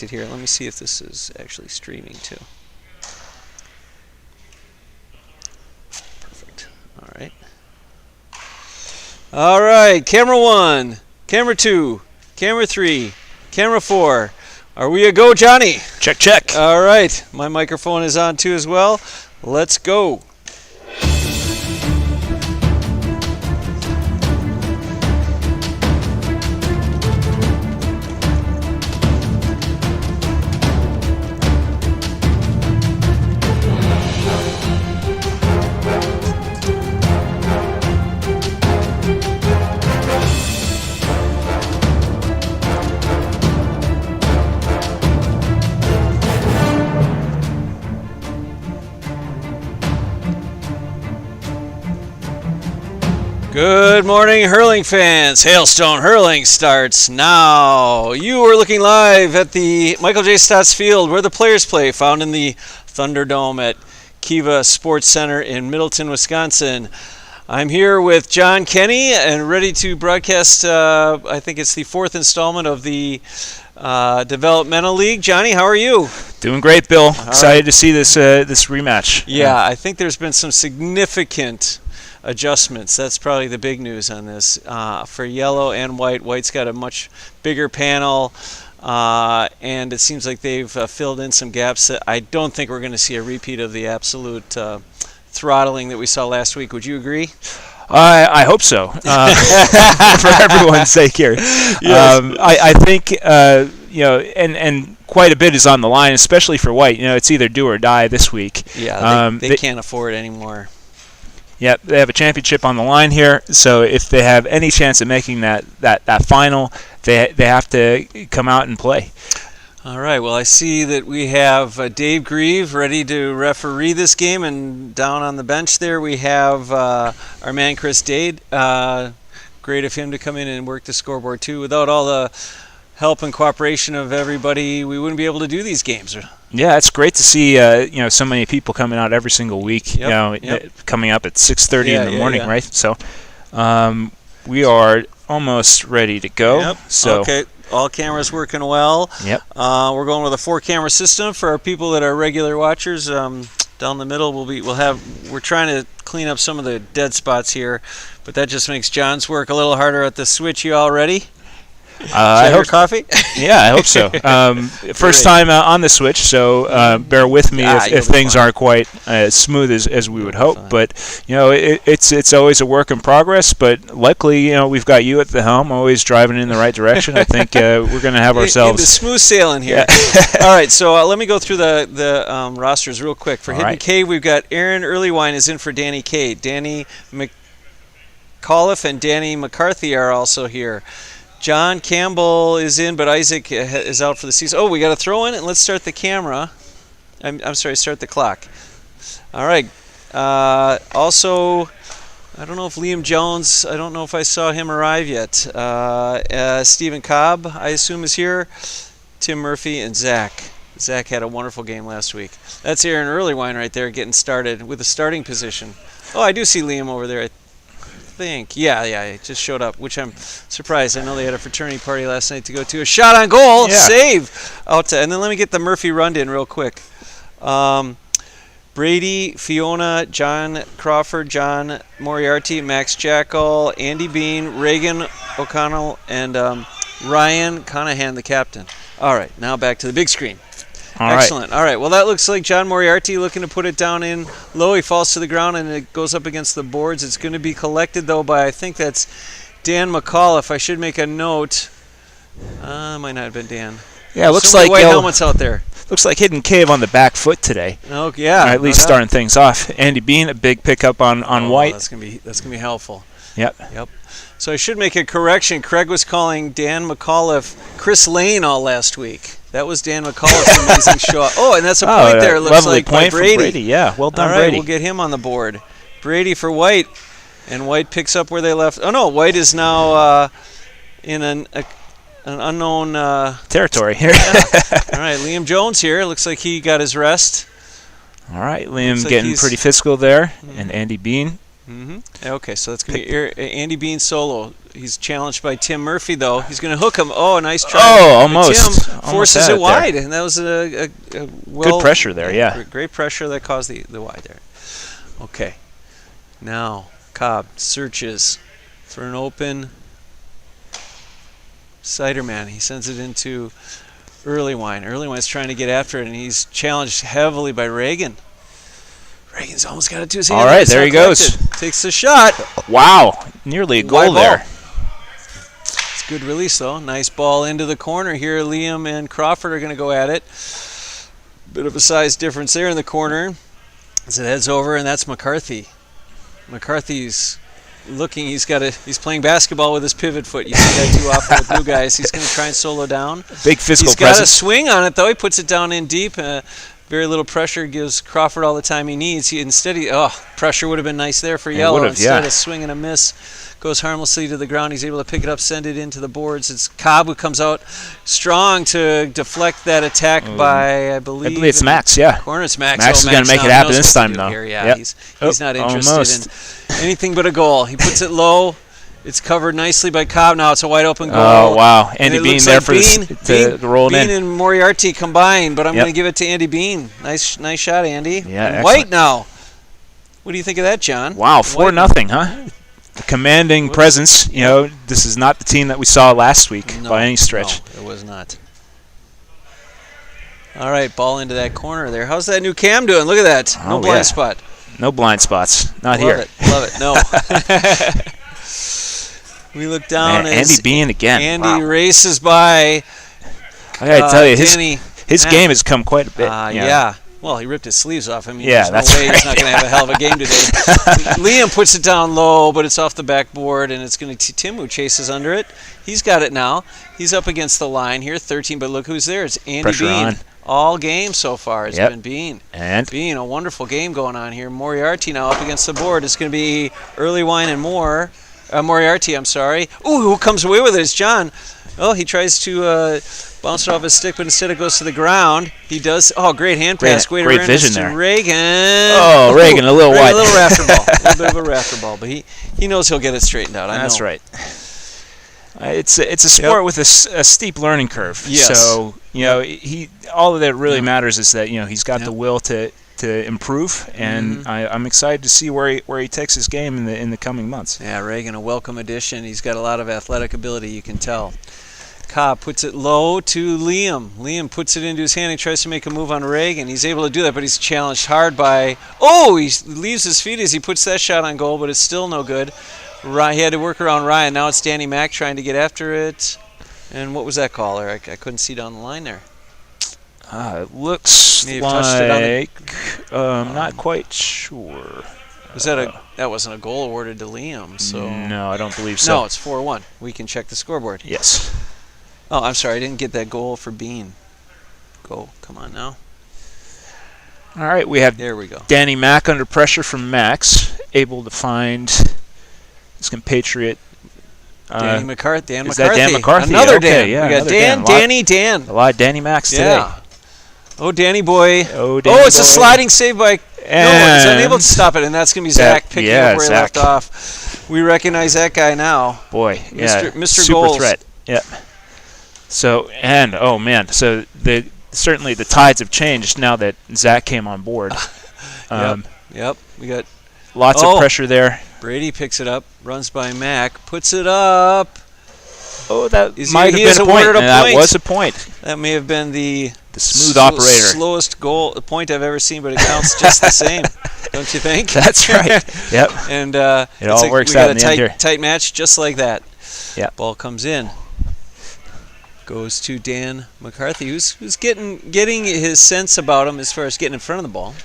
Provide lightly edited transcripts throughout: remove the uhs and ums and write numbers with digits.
Here. Let me see if this is actually streaming too. Perfect. All right. All right. Camera 1, camera 2, camera 3, camera 4. Are we a go, Johnny? Check, check. All right. My microphone is on too as well. Let's go. Good morning, hurling fans. Hailstone Hurling starts now. You are looking live at the Michael J. Stotts Field where the players play, found in the Thunderdome at Kiva Sports Center in Middleton, Wisconsin. I'm here with John Kenny and ready to broadcast, I think it's the fourth installment of the Developmental League. Johnny, how are you? Doing great, Bill. Excited to see this rematch. Yeah, I think there's been some significant adjustments. That's probably the big news on this. For yellow and white, white's got a much bigger panel, and it seems like they've filled in some gaps that I don't think we're going to see a repeat of the absolute throttling that we saw last week. Would you agree? I hope so, for everyone's sake here. Yes. I think, and quite a bit is on the line, especially for white. It's either do or die this week. Yeah, they can't afford anymore. Yeah, they have a championship on the line here, so if they have any chance of making that final, they have to come out and play. All right, well, I see that we have Dave Grieve ready to referee this game, and down on the bench there we have our man Chris Dade. Great of him to come in and work the scoreboard too. Without all the help and cooperation of everybody, we wouldn't be able to do these games. Yeah, it's great to see so many people coming out every single week. Yep. Coming up at 6:30 in the morning, yeah. right? So we are almost ready to go. Yep. So okay, all cameras working well. Yep. We're going with a 4-camera system for our people that are regular watchers. Down the middle, we're trying to clean up some of the dead spots here, but that just makes John's work a little harder at the switch. You all ready? I hope coffee. Yeah, I hope so. First time on the switch, so bear with me if things aren't quite as smooth as we would hope. But it's always a work in progress. But luckily, we've got you at the helm, always driving in the right direction. I think we're going to have ourselves into smooth sailing here. Yeah. All right, so let me go through the rosters real quick. For Hidden Cave, we've got Aaron Earlywine is in for Danny K. Danny McAuliffe and Danny McCarthy are also here. John Campbell is in, but Isaac is out for the season. Oh, we got to throw in, and let's start the camera. I'm sorry, start the clock. All right. Also, I don't know if Liam Jones, I don't know if I saw him arrive yet. Stephen Cobb, I assume, is here. Tim Murphy and Zach. Zach had a wonderful game last week. That's Aaron Earlywine right there getting started with the starting position. Oh, I do see Liam over there. Yeah, it just showed up, which I'm surprised. I know they had a fraternity party last night to go to. A shot on goal, save out and then let me get the Murphy Runde in real quick. Brady, Fiona, John Crawford, John Moriarty, Max Jackal, Andy Bean, Reagan O'Connell, and Ryan Conahan, the captain. All right, now back to the big screen. Excellent. All right. Well, that looks like John Moriarty looking to put it down in low. He falls to the ground and it goes up against the boards. It's going to be collected, though, by I think that's Dan McAuliffe. I should make a note. Might not have been Dan. Yeah, it looks so like white helmets out there. Looks like Hidden Cave on the back foot today. Oh, yeah. Or at least starting things off. Andy Bean, a big pickup on white. That's gonna be helpful. Yep. So I should make a correction. Craig was calling Dan McAuliffe Chris Lane all last week. That was Dan McAuliffe's amazing shot. Oh, and that's a point there. It looks lovely like point by Brady. From Brady. Yeah, well done, all right, Brady. We'll get him on the board. Brady for White, and White picks up where they left. Oh no, White is now in an unknown territory here. Yeah. All right, Liam Jones here. Looks like he got his rest. All right, Liam getting pretty physical there, and Andy Bean. Okay, so that's going to be Andy Bean solo. He's challenged by Tim Murphy, though. He's going to hook him. Oh, nice try. Oh, almost. Tim forces it wide, and that was a good pressure there, yeah. Great pressure that caused the wide there. Okay. Now, Cobb searches for an open Ciderman. He sends it into Early Wine. Early Wine's trying to get after it, and he's challenged heavily by Reagan. Reagan's almost got it to his hand. All right, there he goes. Takes the shot. Wow, nearly a goal there. It's a good release, though. Nice ball into the corner here. Liam and Crawford are going to go at it. Bit of a size difference there in the corner as it heads over, and that's McCarthy. McCarthy's looking. He's playing basketball with his pivot foot. You see that too often with blue guys. He's going to try and solo down. Big physical presence. He's got a swing on it, though. He puts it down in deep. Very little pressure gives Crawford all the time he needs. Pressure would have been nice there for Yellow. Instead of swing and a miss, goes harmlessly to the ground. He's able to pick it up, send it into the boards. It's Cobb who comes out strong to deflect that attack by, I believe it's Max, yeah. Corner, it's Max. Max is going to make it happen this time, though. Yeah, he's not interested in anything but a goal. He puts it low. It's covered nicely by Cobb. Now it's a wide open goal. Oh, wow. Andy Bean there for the roll in. Bean and Moriarty combined, but I'm going to give it to Andy Bean. Nice shot, Andy. Yeah, White now. What do you think of that, John? Wow, 4-0, huh? A commanding presence. You know, this is not the team that we saw last week by any stretch. No, it was not. All right, ball into that corner there. How's that new cam doing? Look at that. No blind spot. No blind spots. Not here. Love it. No. We look down as Andy Bean again. Andy races by. I gotta tell you, his game has come quite a bit. Yeah. Well, he ripped his sleeves off. I mean, there's no way he's not going to have a hell of a game today. Liam puts it down low, but it's off the backboard, and it's going to Tim who chases under it. He's got it now. He's up against the line here, 13. But look who's there. It's Andy Pressure Bean. On. All game so far has been Bean. And Bean, a wonderful game going on here. Moriarty now up against the board. It's going to be Early Wine and more. Moriarty, I'm sorry. Ooh, who comes away with it is John. Oh, he tries to bounce it off his stick, but instead it goes to the ground. He does. Oh, great hand pass. Great vision there. Reagan. Oh, Reagan, a little wide. A little rafter ball. A little bit of a rafter ball, but he knows he'll get it straightened out. That's right. It's a sport with a steep learning curve. Yes. So, all of that really matters is that, he's got the will to improve, and I'm excited to see where he takes his game in the coming months. Yeah, Reagan, a welcome addition. He's got a lot of athletic ability, you can tell. Cobb puts it low to Liam. Liam puts it into his hand and tries to make a move on Reagan. He's able to do that, but he's challenged hard by... Oh, he leaves his feet as he puts that shot on goal, but it's still no good. He had to work around Ryan. Now it's Danny Mack trying to get after it. And what was that call? I couldn't see down the line there. It looks like I'm not quite sure. Was that wasn't a goal awarded to Liam? So no, I don't believe so. No, it's 4-1. We can check the scoreboard. Yes. Oh, I'm sorry, I didn't get that goal for Bean. Go, come on now. All right, we have there we go. Danny Mack under pressure from Max, able to find his compatriot. Dan McCarthy. Is that Dan McCarthy? Another Dan. Yeah, we got Dan. A lot of Danny Macks today. Oh, Danny boy. It's a sliding save by... No, he's unable to stop it, and that's going to be Zach picking up where he left off. We recognize that guy now. Boy, Mr. Super Goals. threat. Yep. So, so certainly the tides have changed now that Zach came on board. Yep. We got lots of pressure there. Brady picks it up, runs by Mack, puts it up. Oh, that might have been a point. That was a point. That may have been the smooth operator. Slowest point I've ever seen, but it counts just the same. Don't you think? That's right. Yep. And it all works out in the end here. Tight match just like that. Yeah. Ball comes in. Goes to Dan McCarthy, who's getting his sense about him as far as getting in front of the ball.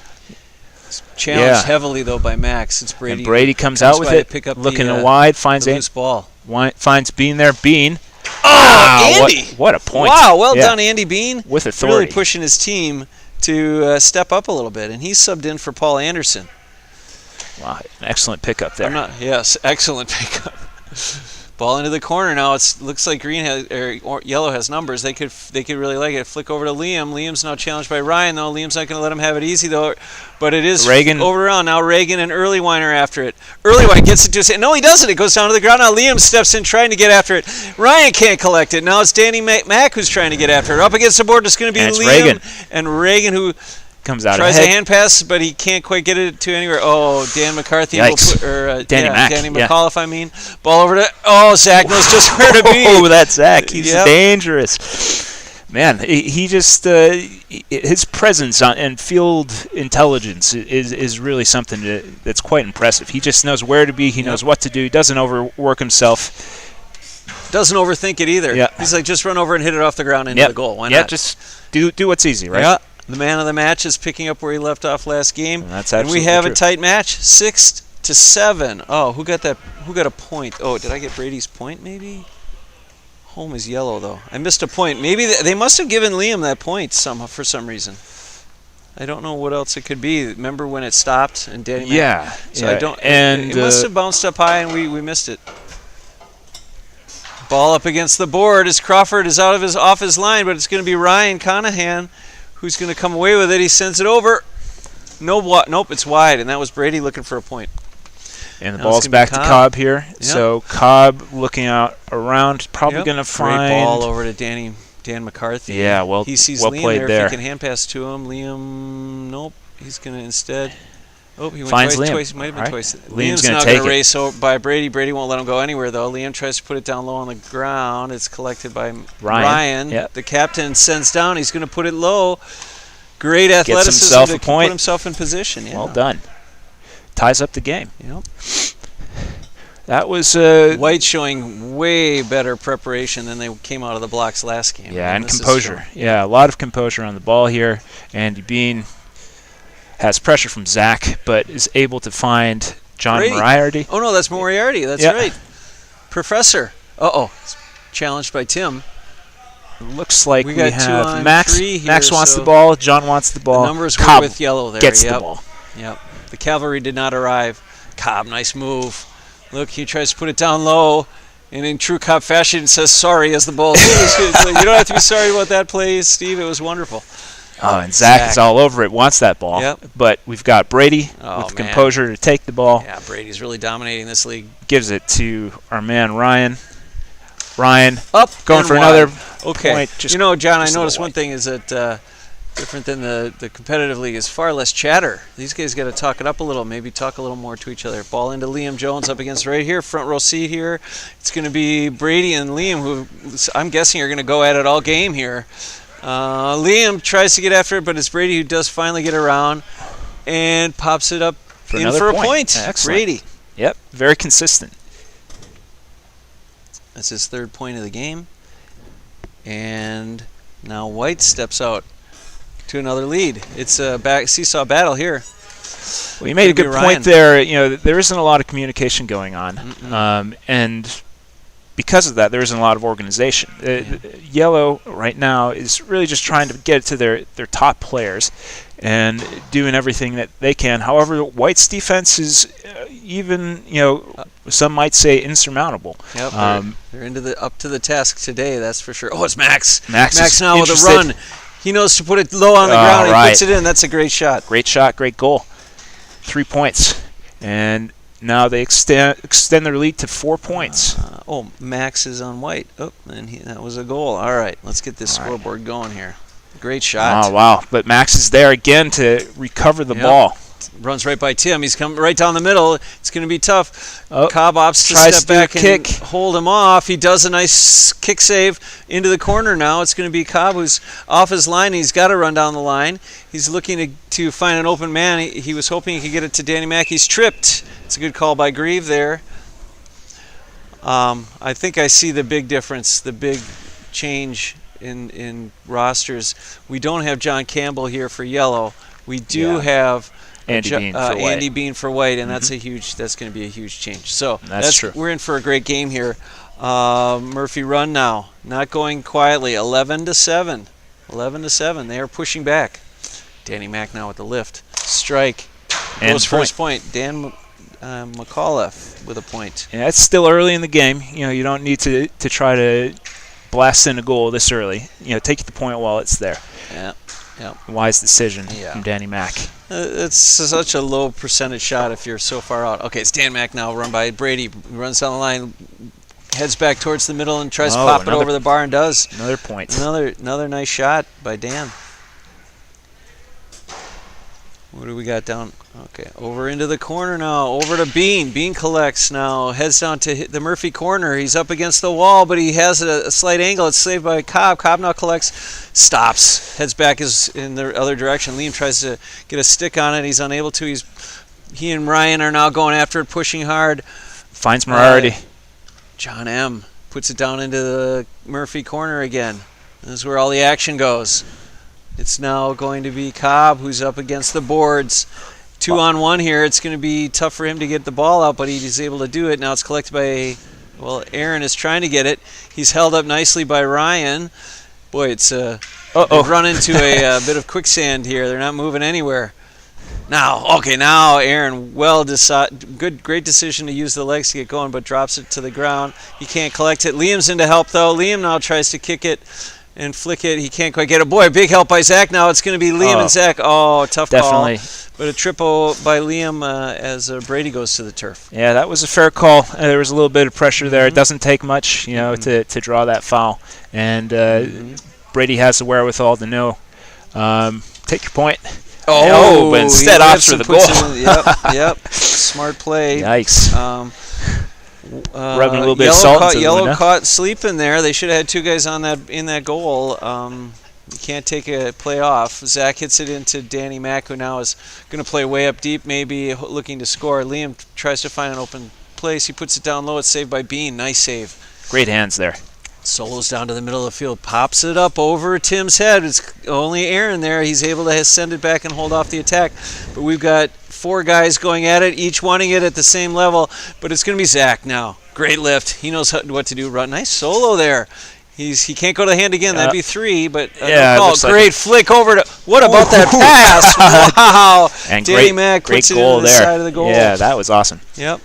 Challenged heavily though by Max. It's Brady. And Brady comes out with it, looking wide, finds the loose ball. Finds Bean there. Bean. Oh, Andy! What a point! Wow, well done, Andy Bean. With authority, really pushing his team to step up a little bit, and he's subbed in for Paul Anderson. Wow, an excellent pickup there. Yes, excellent pickup. Ball into the corner now. It looks like yellow has numbers. They could really like it. Flick over to Liam. Liam's now challenged by Ryan though. Liam's not going to let him have it easy though. But it is Reagan over around now. Reagan and Earlywine are after it. Earlywine gets it to his hand. No, he doesn't. It goes down to the ground. Now Liam steps in trying to get after it. Ryan can't collect it. Now it's Danny Mack who's trying to get after it. Up against the board, it's going to be Liam and Reagan who comes out tries ahead. a hand pass, but he can't quite get it to anywhere. Oh, Dan McCarthy. Danny McAuliffe, I mean. Ball over to... Oh, Zach knows just where to be. Oh, that's Zach. He's dangerous. Man, he just... his presence and field intelligence is really something that's quite impressive. He just knows where to be. He knows what to do. He doesn't overwork himself. Doesn't overthink it either. Yeah. He's like, just run over and hit it off the ground into the goal. Why not? Yeah, just do what's easy, right? Yeah. The man of the match is picking up where he left off last game. And we have a tight match, 6-7. Oh, who got that? Who got a point? Oh, did I get Brady's point maybe? Home is yellow though. I missed a point. Maybe they must have given Liam that point for some reason. I don't know what else it could be. Remember when it stopped and Danny? So I don't. And it must have bounced up high and we missed it. Ball up against the board as Crawford is off his line, but it's going to be Ryan Conahan who's going to come away with it. He sends it over. Nope, it's wide, and that was Brady looking for a point. And the ball's back to Cobb here. Yep. So Cobb looking out around, probably going to find... Great ball over to Dan McCarthy. Yeah, well, he sees well Liam played there. If he can hand pass to him. Liam, nope. He's going to instead... Oh, he went finds twice. Liam. Twice. Might have been twice. Liam's now going to race by Brady. Brady won't let him go anywhere, though. Liam tries to put it down low on the ground. It's collected by Ryan. Yep. The captain sends down. He's going to put it low. Great athleticism to put himself in position. Yeah. Well done. Ties up the game. Yep. That was... White showing way better preparation than they came out of the blocks last game. Yeah, and composure. Yeah, a lot of composure on the ball here. Andy Bean has pressure from Zach, but is able to find John Moriarty. Oh, no, that's Moriarty. That's right. Professor. Uh-oh. Challenged by Tim. Looks like we have Max. Max wants the ball. John wants the ball. The numbers were with yellow there. Gets the ball. Yep. The cavalry did not arrive. Cobb, nice move. Look, he tries to put it down low, and in true Cobb fashion says sorry as the ball. You don't have to be sorry about that play, Steve. It was wonderful. Oh, and Zach is all over it, wants that ball. Yep. But we've got Brady with composure to take the ball. Yeah, Brady's really dominating this league. Gives it to our man Ryan. Ryan up going for another point. Just, John, I noticed one thing is that different than the competitive league is far less chatter. These guys got to talk it up a little, maybe talk a little more to each other. Ball into Liam Jones up against right here, front row seat here. It's going to be Brady and Liam, who I'm guessing are going to go at it all game here. Liam tries to get after it, but it's Brady who does finally get around and pops it up for a point. Excellent. Brady. Yep, very consistent. That's his third point of the game. And now White steps out to another lead. It's a seesaw battle here. Well, you made a good point there. There isn't a lot of communication going on, and because of that, there isn't a lot of organization. Yellow right now is really just trying to get it to their top players and doing everything that they can. However, White's defense is even, some might say insurmountable. Yep, they're up to the task today, that's for sure. Oh, it's Max. Max now with a run. He knows to put it low on the ground. He puts it in. That's a great shot. Great shot, great goal. 3 points. And now they extend their lead to 4 points. Max is on White. Oh, and that was a goal. All right, let's get this scoreboard going here. Great shot. Oh, wow. But Max is there again to recover the ball. Runs right by Tim. He's coming right down the middle. It's going to be tough. Cobb opts to step back and hold him off. He does a nice kick save into the corner now. It's going to be Cobb who's off his line. He's got to run down the line. He's looking to find an open man. He was hoping he could get it to Danny Mack. He's tripped. It's a good call by Grieve there. I think I see the big difference, the big change in rosters. We don't have John Campbell here for yellow. We do have Andy Bean for White, and that's going to be a huge change. So that's true. We're in for a great game here. Murphy Runde now, not going quietly. 11-7. 11-7. They are pushing back. Danny Mack now with the lift. Strike. Goes first point. Dan McAuliffe with a point. Yeah, it's still early in the game. You don't need to try to blast in a goal this early. Take the point while it's there. Yeah. Wise decision from Danny Mac. It's such a low percentage shot if you're so far out. Okay, it's Dan Mac now, run by Brady. Runs down the line, heads back towards the middle and tries to pop it over the bar and does. Another point. Another nice shot by Dan. What do we got down? Okay, over into the corner now. Over to Bean. Bean collects now. Heads down to hit the Murphy corner. He's up against the wall, but he has a slight angle. It's saved by Cobb. Cobb now collects. Stops. Heads back in the other direction. Liam tries to get a stick on it. He's unable to. He and Ryan are now going after it, pushing hard. Finds Moriarty. John M. puts it down into the Murphy corner again. This is where all the action goes. It's now going to be Cobb who's up against the boards. 2-on-1 here. It's going to be tough for him to get the ball out, but he's able to do it. Now it's collected by, Aaron is trying to get it. He's held up nicely by Ryan. Boy, it's they've run into a bit of quicksand here. They're not moving anywhere. Now Aaron, great decision to use the legs to get going, but drops it to the ground. He can't collect it. Liam's in to help, though. Liam now tries to kick it and flick it. He can't quite get it. Boy, big help by Zach now. It's going to be Liam and Zach. Oh, tough definitely. Call. But a triple by Liam as Brady goes to the turf. Yeah, that was a fair call. There was a little bit of pressure there. It doesn't take much, to draw that foul. And Brady has the wherewithal to know. Take your point. But instead opts for the goal. Yep. Smart play. Yikes. Rubbing a little bit of salt. Yellow caught sleeping there. They should have had two guys in that goal. You can't take a play off. Zach hits it into Danny Mack, who now is going to play way up deep, maybe looking to score. Liam tries to find an open place. He puts it down low. It's saved by Bean. Nice save. Great hands there. Solos down to the middle of the field. Pops it up over Tim's head. It's only Aaron there. He's able to send it back and hold off the attack. But we've got four guys going at it, each wanting it at the same level. But it's going to be Zach now. Great lift. He knows what to do. Nice solo there. He can't go to the hand again. That'd be three, but great flick over to. What about that pass? Wow! And Danny Mack puts it into the side of the goal. Yeah, that was awesome. Yep.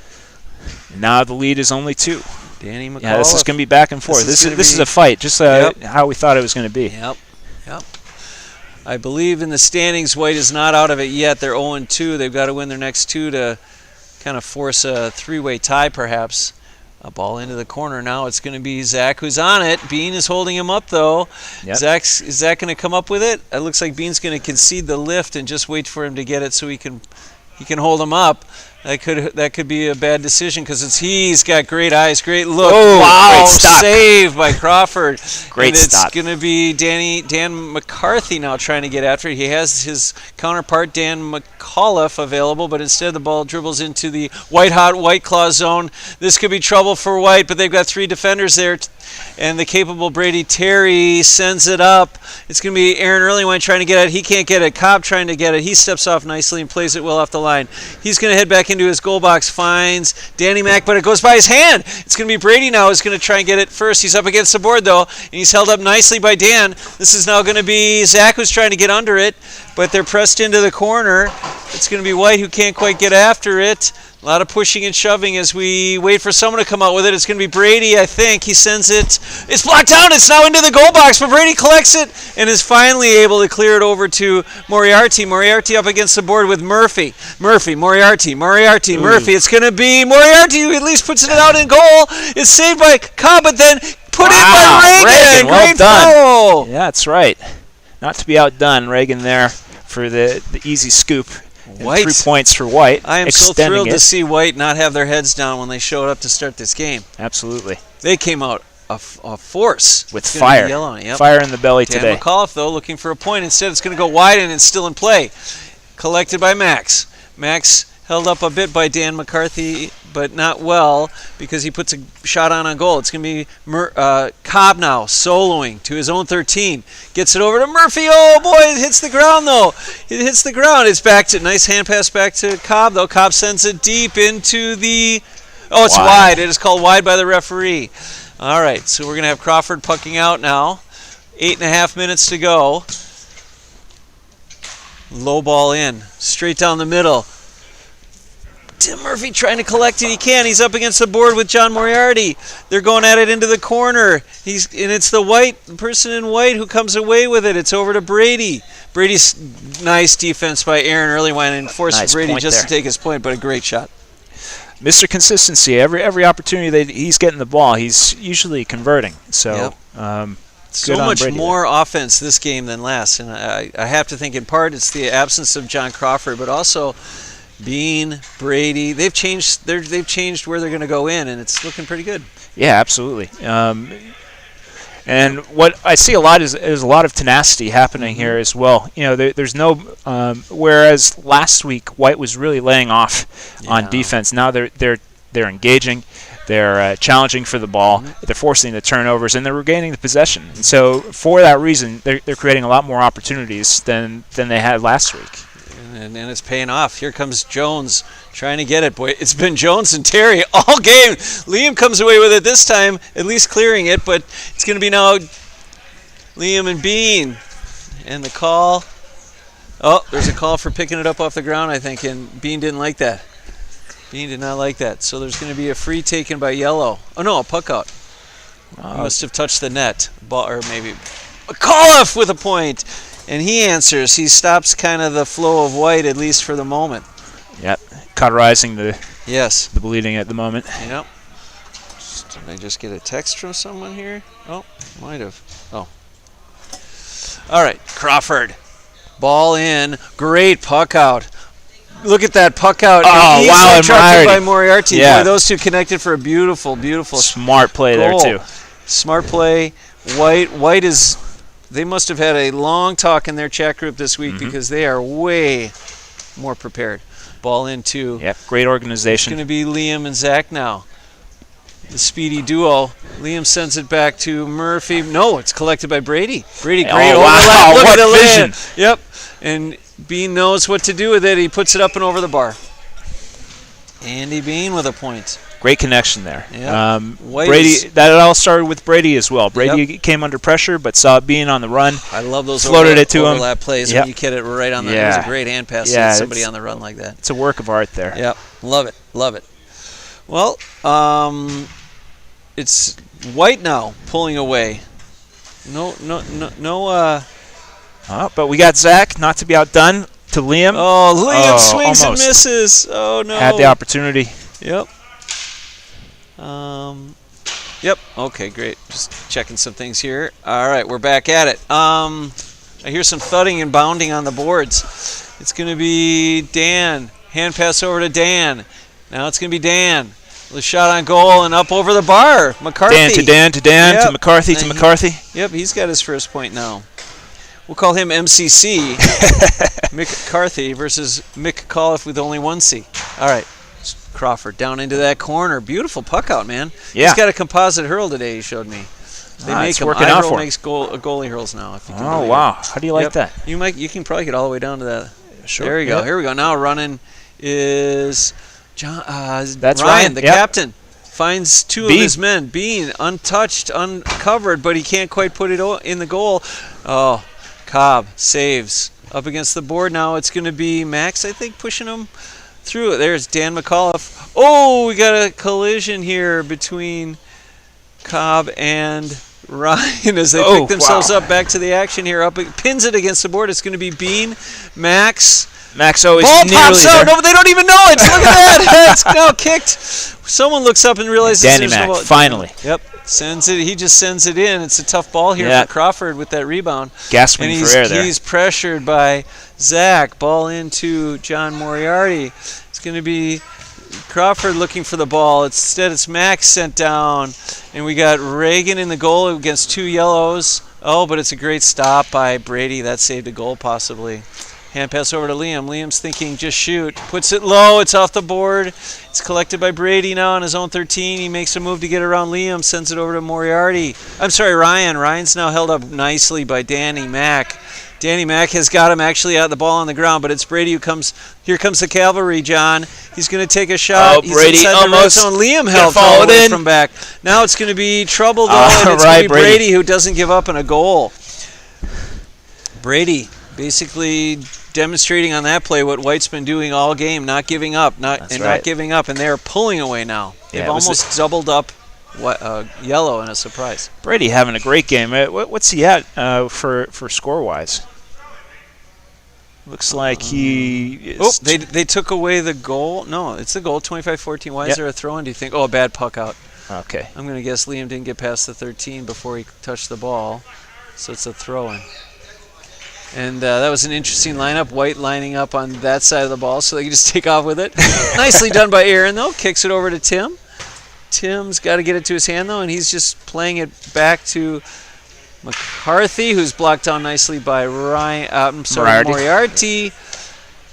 And now the lead is only 2. Danny McAuliffe. Yeah, this is going to be back and forth. This is a fight, just how we thought it was going to be. Yep. I believe in the standings, White is not out of it yet. They're 0-2. They've got to win their next 2 to kind of force a 3-way tie, perhaps. A ball into the corner now. It's going to be Zach who's on it. Bean is holding him up, though. Yep. Is Zach going to come up with it? It looks like Bean's going to concede the lift and just wait for him to get it so he can hold him up. That could be a bad decision because he's got great eyes, great look. Oh, wow, great stop. Save by Crawford. Great stop. It's going to be Dan McCarthy now trying to get after it. He has his counterpart Dan McAuliffe available, but instead the ball dribbles into the white-hot White Claw zone. This could be trouble for White, but they've got 3 defenders there. And the capable Brady Terry sends it up. It's going to be Aaron Earlywine trying to get it. He can't get it. Cobb trying to get it. He steps off nicely and plays it well off the line. He's going to head back into his goal box, finds Danny Mack, but it goes by his hand. It's going to be Brady now who's going to try and get it first. He's up against the board, though, and he's held up nicely by Dan. This is now going to be Zach who's trying to get under it, but they're pressed into the corner. It's going to be White who can't quite get after it. A lot of pushing and shoving as we wait for someone to come out with it. It's going to be Brady, I think. He sends it. It's blocked down. It's now into the goal box, but Brady collects it and is finally able to clear it over to Moriarty. Moriarty up against the board with Murphy. Moriarty. It's going to be Moriarty who at least puts it out in goal. It's saved by Cobb, but then put in by Reagan. Well Great done. foul. Yeah, that's right. Not to be outdone, Reagan there for the easy scoop. White. 3 points for White. I am so thrilled to see White not have their heads down when they showed up to start this game. Absolutely. They came out a force. With fire. Yep. Fire in the belly Dan today. McAuliffe, though, looking for a point. Instead, it's going to go wide and it's still in play. Collected by Max. Max held up a bit by Dan McCarthy, but not well because he puts a shot on goal. It's going to be Cobb now soloing to his own 13. Gets it over to Murphy. Oh, boy, it hits the ground, though. It hits the ground. It's back to nice hand pass back to Cobb, though. Cobb sends it deep into the... Oh, it's wide. It is called wide by the referee. All right, so we're going to have Crawford pucking out now. 8.5 minutes to go. Low ball in. Straight down the middle. Tim Murphy trying to collect it. He can. He's up against the board with John Moriarty. They're going at it into the corner. And it's the person in white who comes away with it. It's over to Brady. Brady's nice defense by Aaron Earlywine and forced Brady just to take his point, but a great shot. Mr. Consistency. Every opportunity that he's getting the ball, he's usually converting. So, so much more offense this game than last, and I have to think in part it's the absence of John Crawford, but also Bean, Brady. They've changed where they're going to go in, and it's looking pretty good. Yeah, absolutely. And what I see a lot is a lot of tenacity happening here as well. There's no whereas last week White was really laying off on defense. Now they're engaging, they're challenging for the ball, they're forcing the turnovers, and they're regaining the possession. And so for that reason, they're creating a lot more opportunities than they had last week. And it's paying off. Here comes Jones trying to get it. Boy, it's been Jones and Terry all game. Liam comes away with it this time, at least clearing it, but it's going to be now Liam and Bean. And the call. Oh, there's a call for picking it up off the ground, I think, and Bean didn't like that. Bean did not like that. So there's going to be a free taken by Yellow. Oh, no, a puck out. Must have touched the net. Or maybe McAuliffe with a point. And he answers. He stops kind of the flow of White, at least for the moment. Yep. Cauterizing the bleeding at the moment. Yep. Did I just get a text from someone here? Oh, might have. Oh. All right, Crawford. Ball in. Great puck out. Look at that puck out. Oh, wow. Interrupted by Moriarty. Yeah. Boy, those two connected for a beautiful smart play goal. There, too. Smart play. White is... They must have had a long talk in their chat group this week because they are way more prepared. Ball in two. Yep, great organization. It's going to be Liam and Zach now. The speedy duo. Liam sends it back to Murphy. No, it's collected by Brady. Brady, great overlap. Wow, look what at the vision. Yep. And Bean knows what to do with it. He puts it up and over the bar. Andy Bean with a point. Great connection there. Yep. Brady. That all started with Brady as well. Brady came under pressure, but saw it being on the run. I love those overlap plays when you get it right on the. It was a great hand pass to somebody on the run like that. It's a work of art there. Yep, love it. Well, it's White now pulling away. No. But we got Zach, not to be outdone, to Liam. Oh, Liam swings almost. and misses. Oh no. Had the opportunity. Yep. Yep. Okay, great. Just checking some things here. All right, we're back at it. I hear some thudding and bounding on the boards. It's going to be Dan. Hand pass over to Dan. Now it's going to be Dan. The shot on goal and up over the bar. McCarthy. Dan to McCarthy to McCarthy. Yep, he's got his first point now. We'll call him MCC. McCarthy versus Mick McAuliffe with only one C. All right. Crawford down into that corner. Beautiful puck out, man. Yeah. He's got a composite hurl today, he showed me. They make him. Working out for him. Makes goalie hurls now. If you can oh, wow. How do you like that? You can probably get all the way down to that. Sure. There you go. Here we go. Now running is John. That's Ryan, the captain. Finds two of his men. Bean, untouched, uncovered, but he can't quite put it in the goal. Oh, Cobb saves. Up against the board now. It's going to be Max, I think, pushing him through it. There's Dan McAuliffe. Oh, we got a collision here between Cobb and Ryan as they pick themselves up back to the action here. Pins it against the board. It's going to be Bean, Max always ball nearly pops there. out. No, but they don't even know it. Look at that. It's now kicked. Someone looks up and realizes Danny Mac, finally. Yep. Sends it. He just sends it in. It's a tough ball here for Crawford with that rebound. Gasping for air there. He's pressured by Zach. Ball into John Moriarty. It's going to be Crawford looking for the ball. Instead, it's Max sent down. And we got Reagan in the goal against two yellows. Oh, but it's a great stop by Brady. That saved a goal possibly. Hand pass over to Liam. Liam's thinking, just shoot. Puts it low. It's off the board. It's collected by Brady now on his own 13. He makes a move to get around Liam. Sends it over to Moriarty. I'm sorry, Ryan. Ryan's now held up nicely by Danny Mac. Danny Mac has got him actually out the ball on the ground, but it's Brady who comes. Here comes the cavalry, John. He's going to take a shot. Oh, Brady He's almost. The red zone. Liam held all the way from back. Now it's going to be trouble, though, and it's going to be Brady who doesn't give up on a goal. Brady basically demonstrating on that play what White's been doing all game, not giving up, not giving up, and they're pulling away now. They've almost doubled up yellow in a surprise. Brady having a great game. What's he at for score-wise? Looks like he is... they took away the goal. No, it's the goal, 25-14. Why is there a throw-in, do you think? Oh, a bad puck out. Okay. I'm going to guess Liam didn't get past the 13 before he touched the ball, so it's a throw-in. And that was an interesting lineup. White lining up on that side of the ball so they can just take off with it. Nicely done by Aaron, though. Kicks it over to Tim. Tim's got to get it to his hand, though, and he's just playing it back to McCarthy, who's blocked down nicely by Moriarty.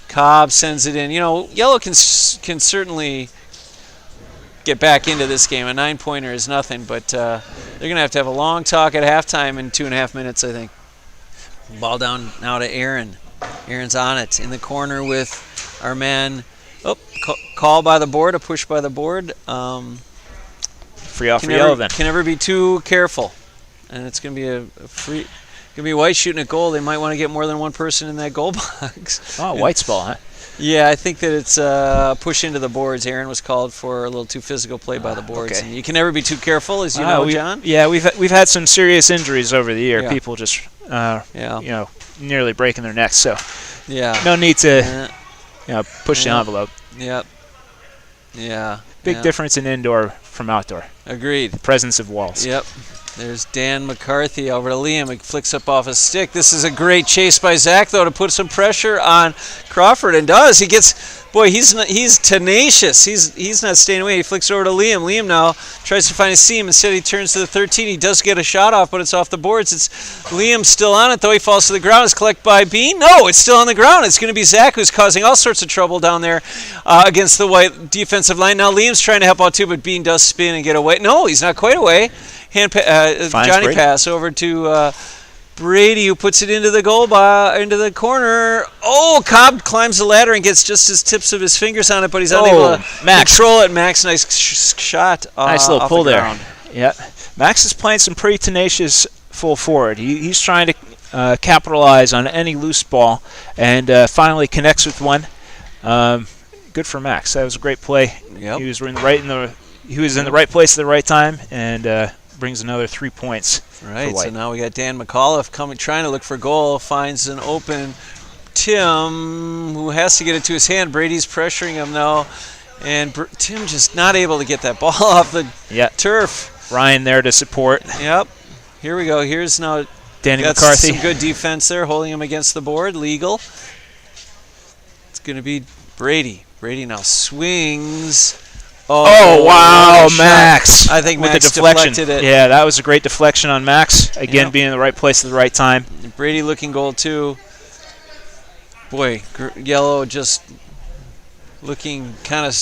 Cobb sends it in. You know, Yellow can certainly get back into this game. A 9-pointer is nothing, but they're going to have a long talk at halftime in 2.5 minutes, I think. Ball down now to Aaron. Aaron's on it in the corner with our man. Call by the board, a push by the board. Free off for Yellow then. Can never be too careful. And it's going to be a free. Going to be White shooting a goal. They might want to get more than one person in that goal box. Oh, White's ball, huh? Yeah, I think that it's a push into the boards. Aaron was called for a little too physical play by the boards. Okay. And you can never be too careful, as you know, John. Yeah, we've had some serious injuries over the year. Yeah. People just nearly breaking their necks. So no need to push the envelope. Yep. Yeah. Big difference in indoor from outdoor. Agreed. The presence of walls. Yep. There's Dan McCarthy over to Liam. He flicks up off his stick. This is a great chase by Zach, though, to put some pressure on Crawford, and does. He gets, he's tenacious. He's not staying away. He flicks over to Liam. Liam now tries to find a seam. Instead, he turns to the 13. He does get a shot off, but it's off the boards. It's Liam still on it, though. He falls to the ground. It's collected by Bean. No, it's still on the ground. It's going to be Zach who's causing all sorts of trouble down there against the White defensive line. Now Liam's trying to help out, too, but Bean does spin and get away. No, he's not quite away. Johnny Brady. Pass over to Brady, who puts it into the goal into the corner. Oh, Cobb climbs the ladder and gets just his tips of his fingers on it, but he's unable to control it. Max, nice shot. Nice little pull there. Yeah, Max is playing some pretty tenacious full forward. He's trying to capitalize on any loose ball and finally connects with one. Good for Max. That was a great play. Yep. He was in the right place at the right time and brings another 3 points. Right, so now we got Dan McAuliffe trying to look for goal, finds an open Tim, who has to get it to his hand. Brady's pressuring him now, and Tim just not able to get that ball off the turf. Ryan there to support. Yep. Here we go. Here's now Danny McCarthy. Some good defense there, holding him against the board. Legal. It's going to be Brady. Brady now swings. Oh wow, Max! I think Max with the deflection. Deflected it. Yeah, that was a great deflection on Max. Again, being in the right place at the right time. Brady looking goal too. Boy, Yellow just looking kind of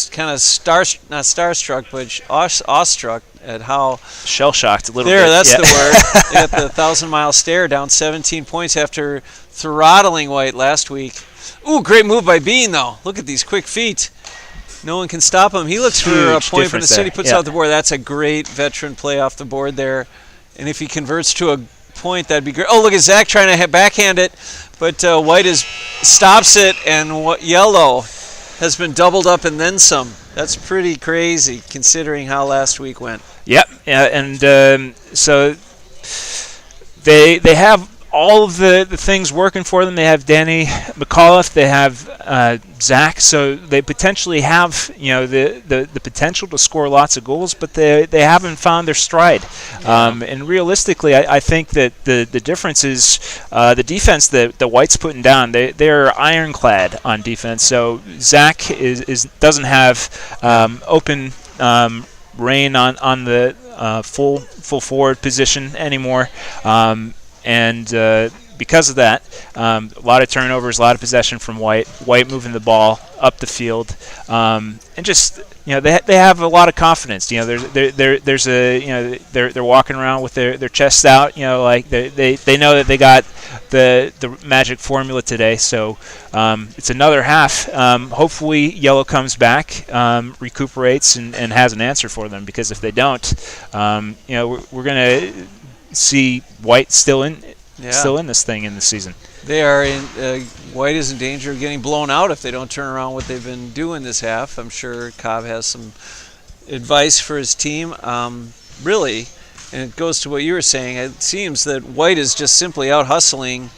not starstruck, but awestruck at how shell-shocked a little bit. There, that's the word. They got the 1,000-mile stare, down 17 points after throttling White last week. Ooh, great move by Bean though. Look at these quick feet. No one can stop him. He looks for a point, but instead he puts out the board. That's a great veteran play off the board there. And if he converts to a point, that'd be great. Oh, look at Zach trying to backhand it, but White stops it, and Yellow has been doubled up and then some. That's pretty crazy considering how last week went. Yep, and so they have all of the things working for them. They have Danny McAuliffe, they have Zach, so they potentially have the potential to score lots of goals, but they haven't found their stride. And realistically, I think that the difference is the defense that the White's putting down. They're ironclad on defense. So Zach doesn't have open reign on the full forward position anymore. And because of that, a lot of turnovers, a lot of possession from White. White moving the ball up the field, and just they have a lot of confidence. They're walking around with their chests out. Like they know that they got the magic formula today. So it's another half. Hopefully Yellow comes back, recuperates, and has an answer for them. Because if they don't, we're gonna see White still in this thing in the season. They are in. White is in danger of getting blown out if they don't turn around what they've been doing this half. I'm sure Cobb has some advice for his team. Really, and it goes to what you were saying. It seems that White is just simply out hustling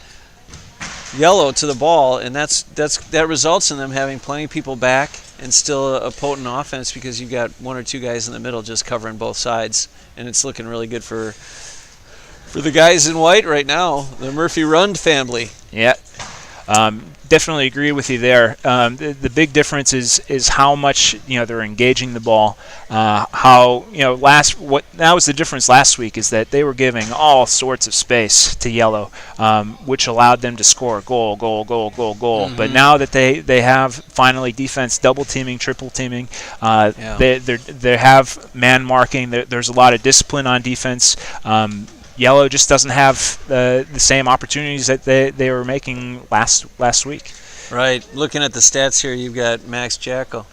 Yellow to the ball, and that results in them having plenty of people back and still a potent offense because you've got one or two guys in the middle just covering both sides, and it's looking really good for the guys in White right now, the Murphy Runde family. Yeah. Definitely agree with you there. The big difference is how much they're engaging the ball. That was the difference last week is that they were giving all sorts of space to Yellow, which allowed them to score goal. Mm-hmm. But now that they have finally defense double teaming, triple teaming, they have man marking. There's a lot of discipline on defense. Yellow just doesn't have the same opportunities that they were making last week. Right. Looking at the stats here, you've got Max Jackal.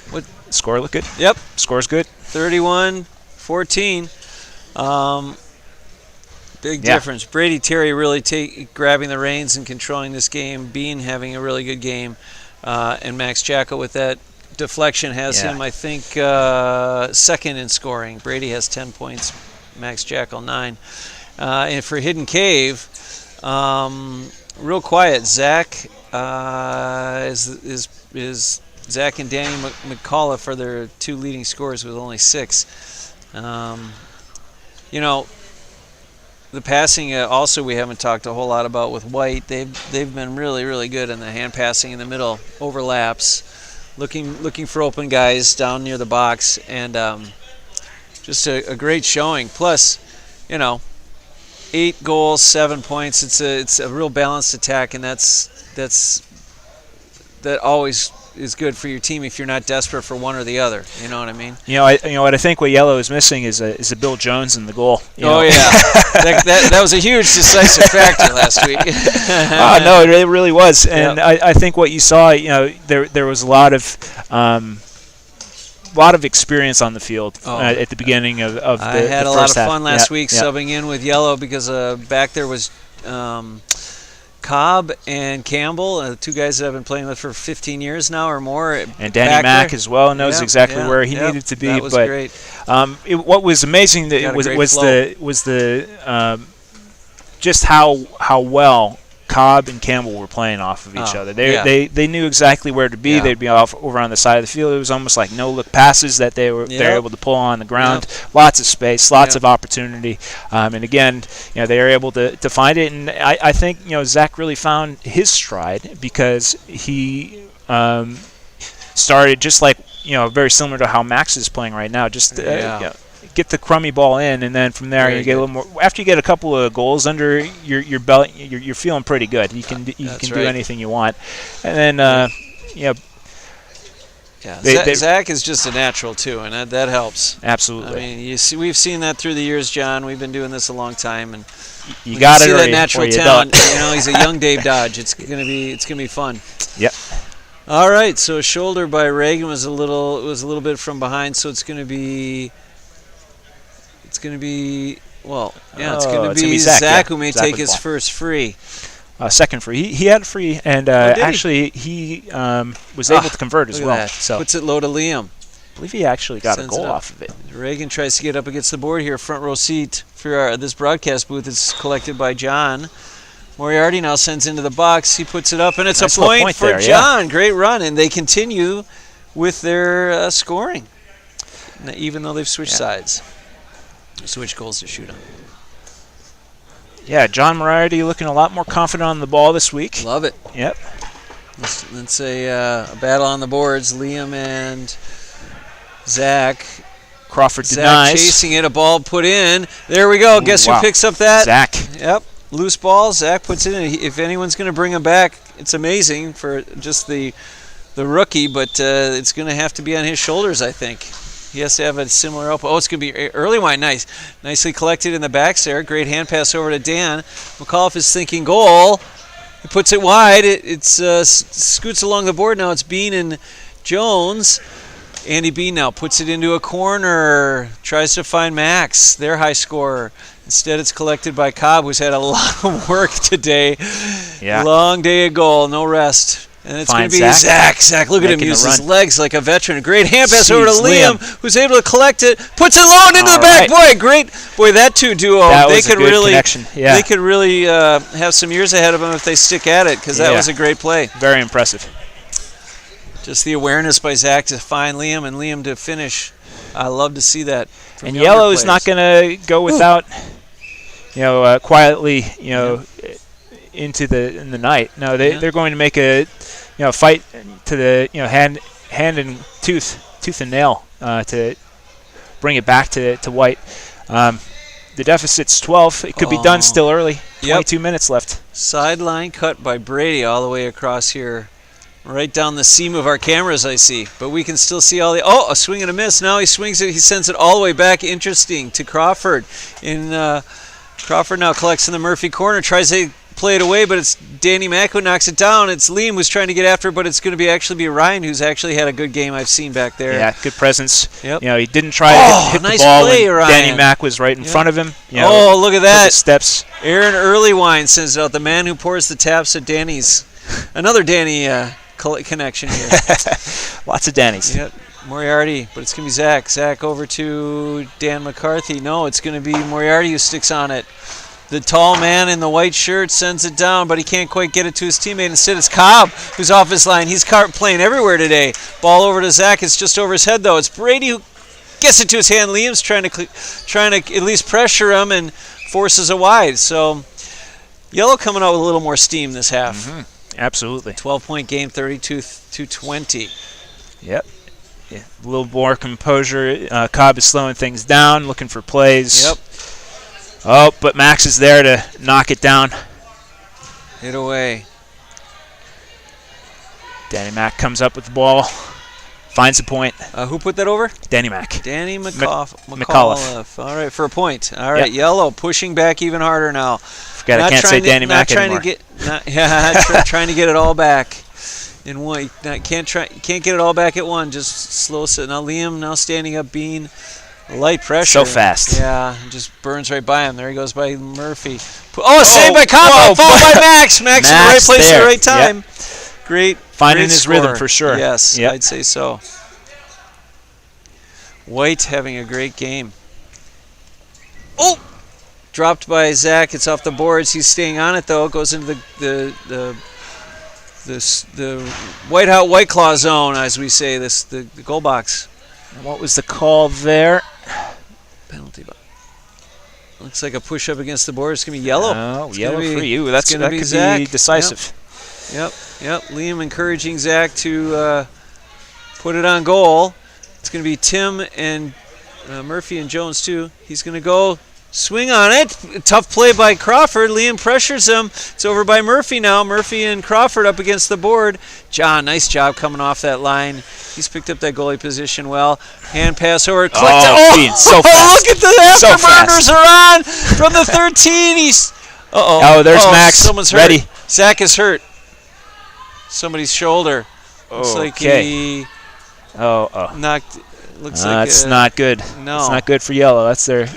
What score look good? Yep. Score's good. 31-14. Big difference. Brady Terry really grabbing the reins and controlling this game. Bean having a really good game. And Max Jackal with that deflection has him, I think, second in scoring. Brady has 10 points. Max Jackal 9. And for Hidden Cave, real quiet. Zach is Zach and Danny McAuliffe are their two leading scorers with only 6. The passing also we haven't talked a whole lot about with White. They've been really, really good in the hand passing in the middle, overlaps, looking for open guys down near the box, and just a great showing. Plus, 8 goals, 7 points. It's a real balanced attack, and that always is good for your team if you're not desperate for one or the other. You know what I mean? What I think what Yellow is missing is a Bill Jones in the goal. Oh yeah, that was a huge decisive factor last week. No, it really was, and I think what you saw, there was a lot of experience on the field at the beginning of the first half. I had a lot of fun last week subbing in with Yellow because back there was Cobb and Campbell, two guys that I've been playing with for 15 years now or more. And Danny Mack as well knows exactly where he needed to be. That was great. What was amazing was just how well Cobb and Campbell were playing off of each other. They knew exactly where to be. Yeah. They'd be over on the side of the field. It was almost like no-look passes that they're able to pull on the ground. Yep. Lots of space, lots of opportunity. And again, they were able to find it. And I think Zach really found his stride because he started just like very similar to how Max is playing right now. Just get the crummy ball in, and then from there you get a little more. After you get a couple of goals under your belt, you're feeling pretty good. You can do anything you want, and then Zach is just a natural too, and that helps. Absolutely. I mean, we've seen that through the years, John. We've been doing this a long time, and you got to see that natural talent. He's a young Dave Dodge. It's gonna be fun. Yep. All right. So shoulder by Reagan was a little bit from behind, so it's gonna be. It's going to be Zach who may take his first free. Second free. He had a free, and actually he was able to convert as well. So puts it low to Liam. I believe he actually got a goal off of it. Reagan tries to get up against the board here. Front row seat for this broadcast booth is collected by John. Moriarty now sends into the box. He puts it up, and it's nice a point for there, John. Yeah. Great run, and they continue with their scoring, even though they've switched sides. Switch goals to shoot on. Yeah, John Moriarty looking a lot more confident on the ball this week. Love it. Yep. Let's say a battle on the boards. Liam and Zach. Crawford denies. Zach chasing it, a ball put in. There we go. Guess who picks up that? Zach. Yep. Loose ball. Zach puts it in. If anyone's going to bring him back, it's amazing for just the rookie, but it's going to have to be on his shoulders, I think. He has to have a similar open. Oh, it's going to be early wine. Nice. Nicely collected in the backs there. Great hand pass over to Dan. McAuliffe is thinking goal. He puts it wide. It scoots along the board now. It's Bean and Jones. Andy Bean now puts it into a corner. Tries to find Max, their high scorer. Instead, it's collected by Cobb, who's had a lot of work today. Yeah. Long day of goal, no rest. And it's going to be Zach. Zach, look at him use his legs like a veteran. A great hand pass over to Liam, who's able to collect it. Puts it low and into the back. Boy, great. Boy, that two duo. They could really connection. Yeah. They could really have some years ahead of them if they stick at it, because that was a great play. Very impressive. Just the awareness by Zach to find Liam and Liam to finish. I love to see that. And Yellow is not going to go without, quietly, into the night. No, they're going to make a, fight to the, hand and tooth and nail to bring it back to White. The deficit's 12. It could be done still early. 22 minutes left. Sideline cut by Brady all the way across here. Right down the seam of our cameras, I see. But we can still see all the... Oh, a swing and a miss. Now he swings it. He sends it all the way back. Interesting. To Crawford. Crawford now collects in the Murphy corner. Tries to play it away, but it's Danny Mack who knocks it down. It's Liam who's trying to get after it, but it's going to actually be Ryan, who's actually had a good game I've seen back there. Yeah, good presence. Yep. He didn't try to hit nice the ball play, when Ryan. Danny Mack was right in front of him. Look at that. Steps. Aaron Earlywine sends it out. The man who pours the taps at Danny's. Another Danny... connection here. Lots of Danny's. Yep. Moriarty, but it's going to be Zach. Zach over to Dan McCarthy. No, it's going to be Moriarty who sticks on it. The tall man in the white shirt sends it down, but he can't quite get it to his teammate. Instead, it's Cobb who's off his line. He's playing everywhere today. Ball over to Zach. It's just over his head, though. It's Brady who gets it to his hand. Liam's trying to at least pressure him and forces a wide. So Yellow coming out with a little more steam this half. Mm-hmm. Absolutely. 12-point game, 32-20. Yep. Yeah. A little more composure. Cobb is slowing things down, looking for plays. Yep. Oh, but Max is there to knock it down. Hit away. Danny Mack comes up with the ball, finds a point. Who put that over? Danny Mack. Danny McAuliffe. All right, for a point. All right, Yellow pushing back even harder now. I can't say Danny Mack anymore. Trying to get it all back in one. Can't get it all back at one. Just slow sit. Now Liam now standing up, being light pressure. So fast. Yeah, just burns right by him. There he goes by Murphy. Saved by Cobb. Followed by Max. Max in the right place at the right time. Yep. Great. Finding his rhythm for sure. Yes, I'd say so. White having a great game. Oh! Dropped by Zach. It's off the boards. He's staying on it though. It goes into the White Claw zone, as we say. The goal box. And what was the call there? Penalty. Looks like a push up against the board. It's gonna be yellow. Oh, yellow for you. That could be decisive. Yep. Liam encouraging Zach to put it on goal. It's gonna be Tim and Murphy and Jones too. He's gonna go. Swing on it. Tough play by Crawford. Liam pressures him. It's over by Murphy now. Murphy and Crawford up against the board. John, nice job coming off that line. He's picked up that goalie position well. Hand pass over. So fast. Look at the afterburners are on from the 13. He's. There's Max. Someone's hurt. Ready. Zach is hurt. Somebody's shoulder. Looks like he knocked. Looks like it's not good. No, it's not good for Yellow. That's their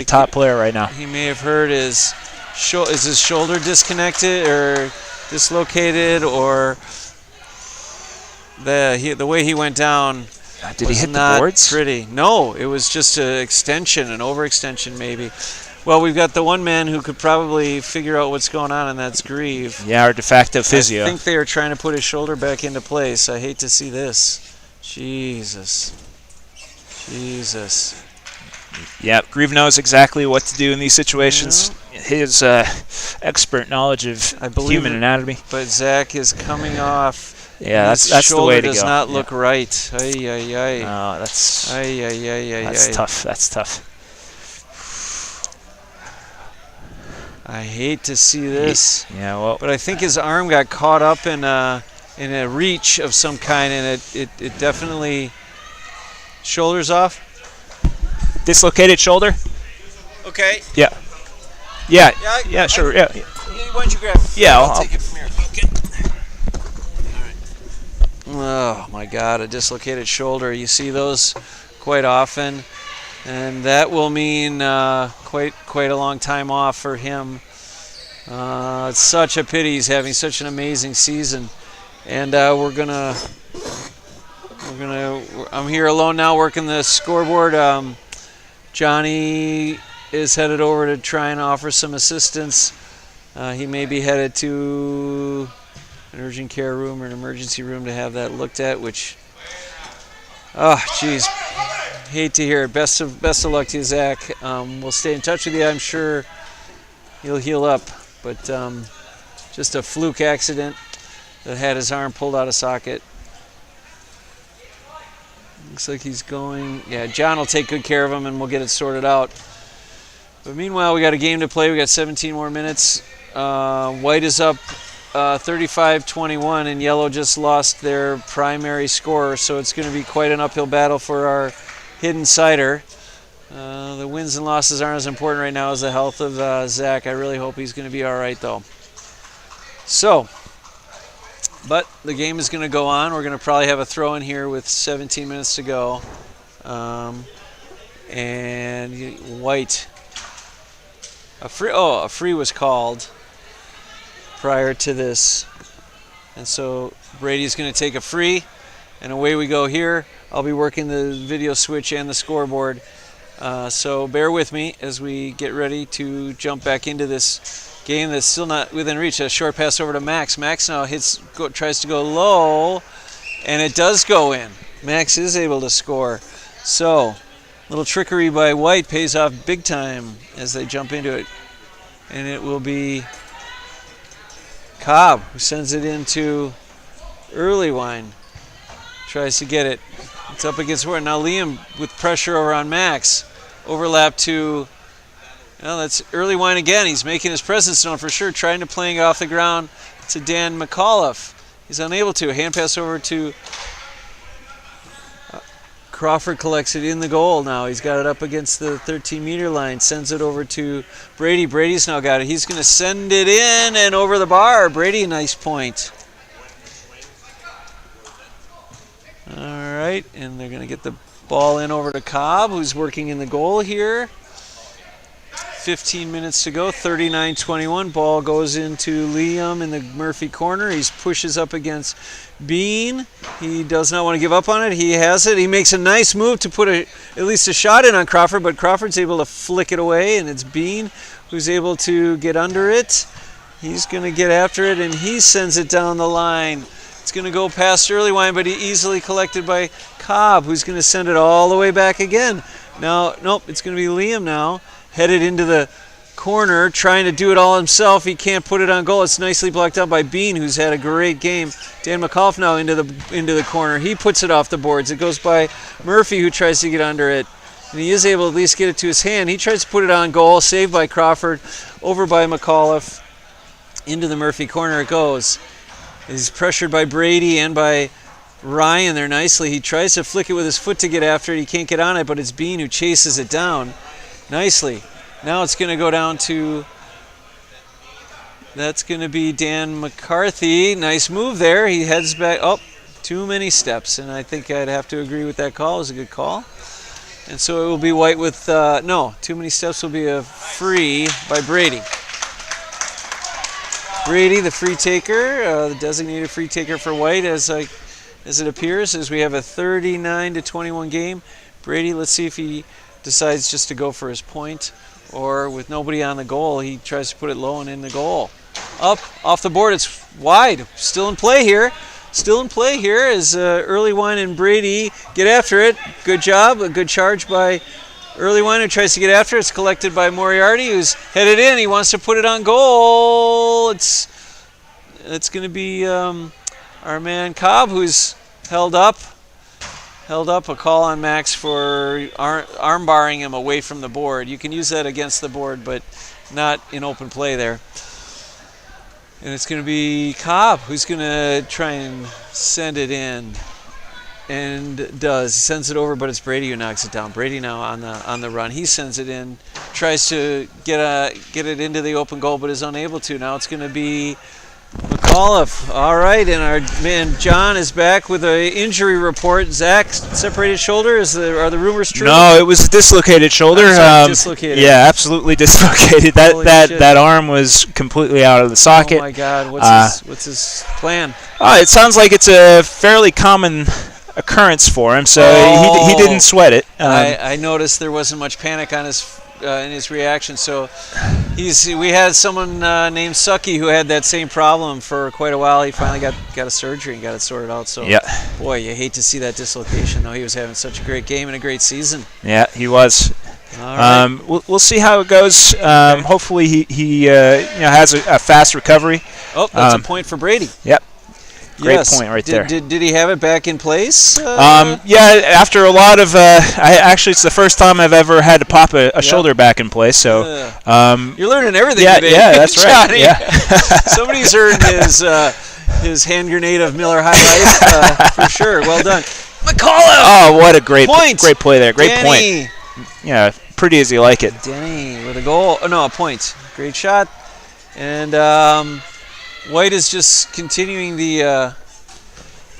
top player right now. He may have hurt his is his shoulder disconnected or dislocated, or the way he went down. Did he hit the boards? Pretty. No, it was just an extension, an overextension maybe. Well, we've got the one man who could probably figure out what's going on, and that's Grieve. Yeah, our de facto physio. I think they are trying to put his shoulder back into place. I hate to see this. Jesus. Yeah, Grieve knows exactly what to do in these situations. Yeah. His expert knowledge of human anatomy. But Zach is coming off. Yeah, that's the way to go. Does not look right. Ay. Oh, that's tough. That's tough. I hate to see this. Yeah, well, but I think his arm got caught up in a reach of some kind, and it definitely. Shoulders off. Dislocated shoulder. Okay. Yeah, sure. Yeah. Why don't you grab it? Yeah, I'll take it from here. Okay. All right. Oh my God, a dislocated shoulder. You see those quite often, and that will mean quite a long time off for him. It's such a pity. He's having such an amazing season, and I'm here alone now working the scoreboard. Johnny is headed over to try and offer some assistance. He may be headed to an urgent care room or an emergency room to have that looked at, which, oh, geez, hate to hear it. Best of luck to you, Zach. We'll stay in touch with you. I'm sure he'll heal up, but just a fluke accident that had his arm pulled out of socket. Looks like he's going. Yeah, John will take good care of him, and we'll get it sorted out. But meanwhile, we got a game to play. We got 17 more minutes. White is up 35-21, and yellow just lost their primary scorer, so it's going to be quite an uphill battle for our Hidden Cider. The wins and losses aren't as important right now as the health of Zach. I really hope he's going to be all right, though. So, but the game is going to go on. We're going to probably have a throw in here with 17 minutes to go. And White, a free was called prior to this. And so Brady's going to take a free, and away we go here. I'll be working the video switch and the scoreboard. So bear with me as we get ready to jump back into this game that's still not within reach. A short pass over to Max. Max now tries to go low, and it does go in. Max is able to score. So, little trickery by White pays off big time as they jump into it. And it will be Cobb who sends it into Early Wine. Tries to get it. It's up against Warren. Now Liam with pressure over on Max. Overlap to, well, that's Early Wine again. He's making his presence known for sure, trying to playing it off the ground to Dan McAuliffe. He's unable to. Hand pass over to Crawford, collects it in the goal now. He's got it up against the 13-meter line. Sends it over to Brady. Brady's now got it. He's going to send it in and over the bar. Brady, nice point. All right, and they're going to get the ball in over to Cobb, who's working in the goal here. 15 minutes to go, 39-21. Ball goes into Liam in the Murphy corner. He pushes up against Bean. He does not want to give up on it. He has it. He makes a nice move to put at least a shot in on Crawford, but Crawford's able to flick it away, and it's Bean who's able to get under it. He's going to get after it, and he sends it down the line. It's going to go past Early Wine, but easily collected by Cobb, who's going to send it all the way back again. Now, nope, it's going to be Liam now, headed into the corner, trying to do it all himself. He can't put it on goal. It's nicely blocked out by Bean, who's had a great game. Dan McAuliffe now into the corner. He puts it off the boards. It goes by Murphy, who tries to get under it. And he is able to at least get it to his hand. He tries to put it on goal. Saved by Crawford. Over by McAuliffe. Into the Murphy corner it goes. He's pressured by Brady and by Ryan there nicely. He tries to flick it with his foot to get after it. He can't get on it, but it's Bean who chases it down nicely. Now it's going to go down to, that's going to be Dan McCarthy. Nice move there. He heads back. Oh, too many steps, and I think I'd have to agree with that call. It was a good call. And so it will be White with, no, too many steps will be a free by Brady. Brady, the free taker, the designated free taker for White, as it appears, as we have a 39-21 game. Brady, let's see if he decides just to go for his point, or with nobody on the goal, he tries to put it low and in the goal. Up, off the board, it's wide. Still in play here. Still in play here as Early Wine and Brady get after it. Good job, a good charge by Early Wine, who tries to get after it. It's collected by Moriarty, who's headed in. He wants to put it on goal. It's going to be our man Cobb, who's held up. A call on Max for arm barring him away from the board. You can use that against the board, but not in open play there. And it's going to be Cobb who's going to try and send it in. And does. He sends it over, but it's Brady who knocks it down. Brady now on the run. He sends it in, tries to get it into the open goal, but is unable to. Now it's going to be McAuliffe. All right, and our man John is back with an injury report. Zach, separated shoulder. Are the rumors true? No, it was a dislocated shoulder. Dislocated. Yeah, absolutely dislocated. That arm was completely out of the socket. Oh my God! What's his plan? It sounds like it's a fairly common occurrence for him, so he didn't sweat it. I noticed there wasn't much panic on his in his reaction. So we had someone named Sucky who had that same problem for quite a while. He finally got a surgery and got it sorted out. So boy, you hate to see that dislocation. Though he was having such a great game and a great season. Yeah, he was. All right. We'll see how it goes. Okay. Hopefully he has a fast recovery. Oh, that's a point for Brady. Yep. Great point right there. Did he have it back in place? Yeah, after a lot of, it's the first time I've ever had to pop a shoulder back in place. So you're learning everything today. Yeah, that's right. Johnny. Yeah. Somebody's earned his hand grenade of Miller High Life for sure. Well done, McAuliffe. Oh, what a great point. Great play there. Great Danny. Point. Yeah, pretty as you like it. Denny with a goal. Oh no, a point. Great shot. And White is just continuing the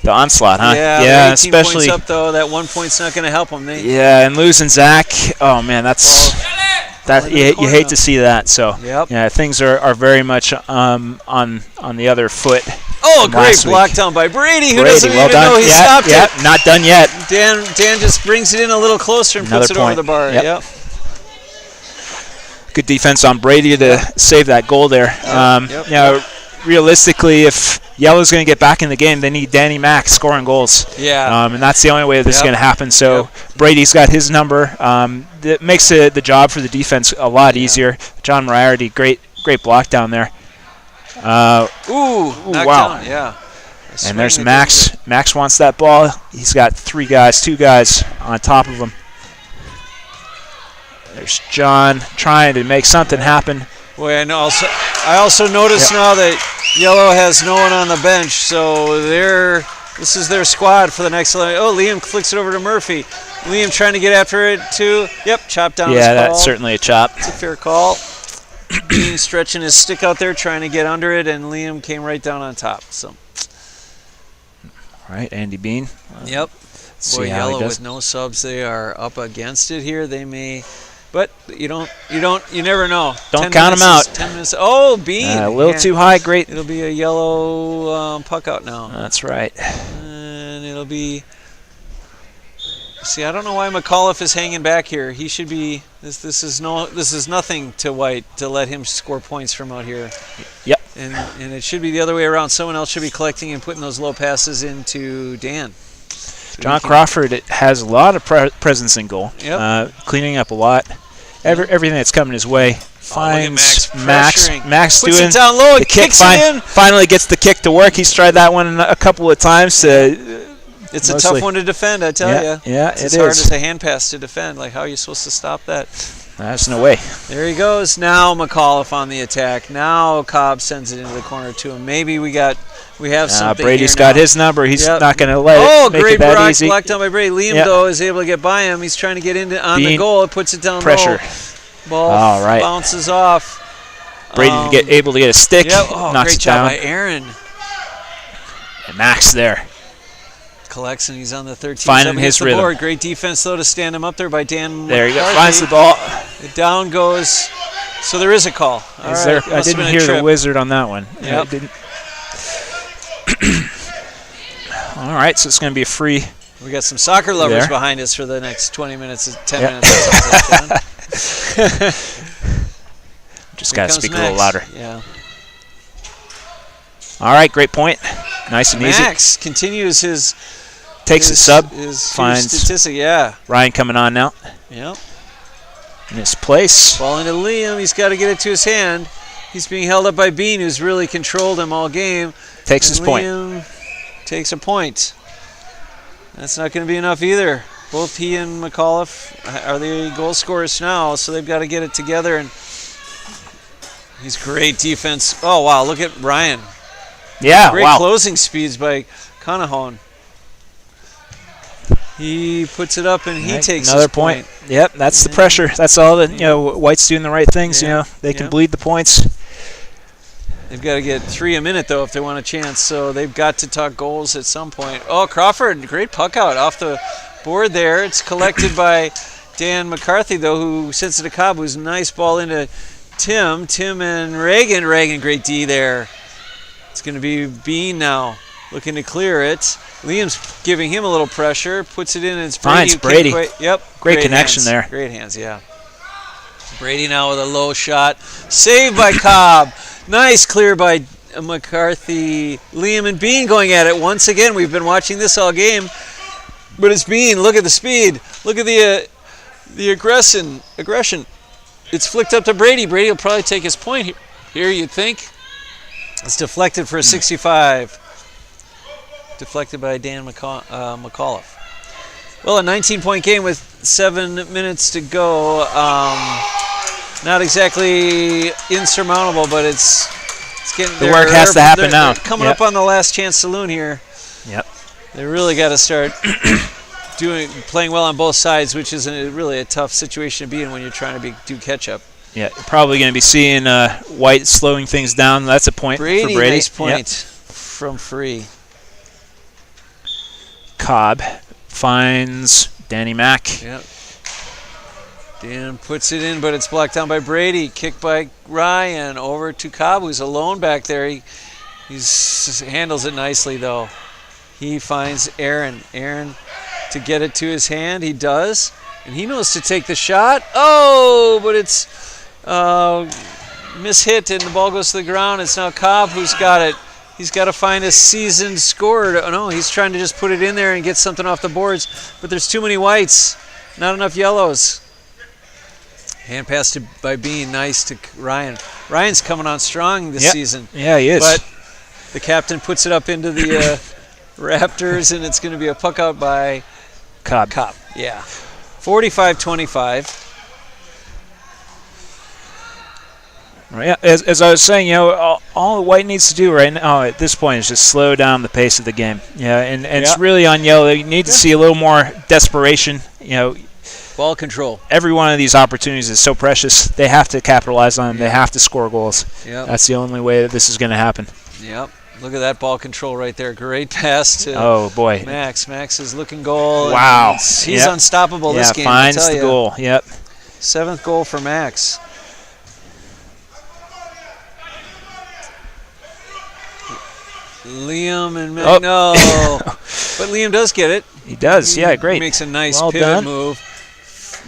onslaught, huh? Yeah, 18 especially points up though. That 1 point's not going to help them. And losing Zach. Oh man, you hate to see that. So things are very much on the other foot. Oh, great block down by Brady, who doesn't even know he stopped it. Not done yet. Dan just brings it in a little closer and puts it over the bar. Yep. Good defense on Brady to save that goal there. Realistically, if Yellow's going to get back in the game, they need Danny Mack scoring goals. Yeah. And that's the only way this is going to happen. So Brady's got his number. That makes the job for the defense a lot easier. John Moriarty, great block down there. Wow. Down, yeah. And there's Max. Max wants that ball. He's got two guys on top of him. There's John trying to make something happen. Boy, I also notice now that Yellow has no one on the bench, so this is their squad for the next. Oh, Liam flicks it over to Murphy. Liam trying to get after it too. Yep, chop down. Yeah, that's certainly a chop. It's a fair call. Bean stretching his stick out there, trying to get under it, and Liam came right down on top. So. All right, Andy Bean. Yep. Boy, Yellow with no subs, they are up against it here. They may. But you never know. Don't count them out. 10 minutes. Oh, Bean. A little too high. Great. It'll be a Yellow puck out now. That's right. And it'll be. See, I don't know why McAuliffe is hanging back here. He should be. This is nothing to White to let him score points from out here. Yep. And it should be the other way around. Someone else should be collecting and putting those low passes into Dan. John Crawford has a lot of presence in goal, cleaning up a lot. Everything that's coming his way. Finds Max puts it down low. It kicks it in. Finally gets the kick to work. He's tried that one a couple of times. It's a tough one to defend, I tell you. Yeah, it's as hard as a hand pass to defend. Like, how are you supposed to stop that? There's no way. There he goes. Now McAuliffe on the attack. Now Cobb sends it into the corner to him. Maybe we have something. Brady's got his number. He's not going to let it make it that easy. Blocked down by Brady. Liam though is able to get by him. He's trying to get on the goal. It puts it down pressure. Low. Ball bounces off. Brady able to get a stick. Knocks great it down. Job by Aaron. And Max there. Collects and he's on the 13th. Finding his rhythm. Board. Great defense though to stand him up there by Dan. There you go. McCarthy. Finds the ball. It down goes. So there is a call. I didn't hear the wizard on that one. Yep. All right, so it's going to be a free. We got some soccer lovers behind us for the next 20 minutes, 10 minutes. Just got to speak a little louder. Yeah. All right, great point. Nice and easy. Max continues his sub. His finds statistic. Ryan coming on now. Yep. In his place. Ball into Liam. He's got to get it to his hand. He's being held up by Bean, who's really controlled him all game. Takes his point. Liam takes a point. That's not going to be enough either. Both he and McAuliffe are the goal scorers now, so they've got to get it together. And he's great defense. Oh, wow, look at Ryan. Yeah, great closing speeds by Conahan. He puts it up and he takes another his point. Yep, that's the pressure. That's all that White's doing the right things. They can bleed the points. They've got to get 3 a minute, though, if they want a chance. So they've got to talk goals at some point. Oh, Crawford, great puck out off the board there. It's collected by Dan McCarthy, though, who sends it to Cobb, who's a nice ball into Tim. Tim and Reagan. Reagan, great D there. It's going to be Bean now, looking to clear it. Liam's giving him a little pressure, puts it in, and it's Brady. Finds Brady. Yep. Great connection there. Great hands, yeah. Brady now with a low shot. Saved by Cobb. Nice clear by McCarthy. Liam and Bean going at it once again. We've been watching this all game. But it's Bean. Look at the speed. Look at the aggression. It's flicked up to Brady. Brady will probably take his point here, you'd think. It's deflected for a 65. Deflected by Dan McAuliffe. Well, a 19-point game with 7 minutes to go. Not exactly insurmountable, but it's getting the work has to happen now. They're coming up on the last chance saloon here. Yep. They really got to start playing well on both sides, which is really a tough situation to be in when you're trying to do catch-up. Yeah, you're probably going to be seeing White slowing things down. That's a point for Brady. Nice point from free. Cobb finds Danny Mack. Yep. Dan puts it in, but it's blocked down by Brady. Kicked by Ryan over to Cobb, who's alone back there. He handles it nicely, though. He finds Aaron. Aaron to get it to his hand. He does. And he knows to take the shot. Oh, but it's mishit, and the ball goes to the ground. It's now Cobb who's got it. He's got to find a seasoned scorer. Oh, no, he's trying to just put it in there and get something off the boards. But there's too many whites. Not enough yellows. Hand pass by Bean, nice to Ryan. Ryan's coming on strong this season. Yeah, he is. But the captain puts it up into the Raptors, and it's going to be a puck out by Cobb. Yeah. 45-25. Right. As I was saying, all White needs to do right now at this point is just slow down the pace of the game. Yeah, and it's really on Yellow. You need to see a little more desperation. Ball control. Every one of these opportunities is so precious. They have to capitalize on them. They have to score goals. Yep. That's the only way that this is going to happen. Yep. Look at that ball control right there. Great pass to Max. Max is looking goal. Wow. He's unstoppable this game. Finds the goal. Yep. 7th goal for Max. Liam and Mac. No. But Liam does get it. He does. Yeah, great. He makes a nice pivot move.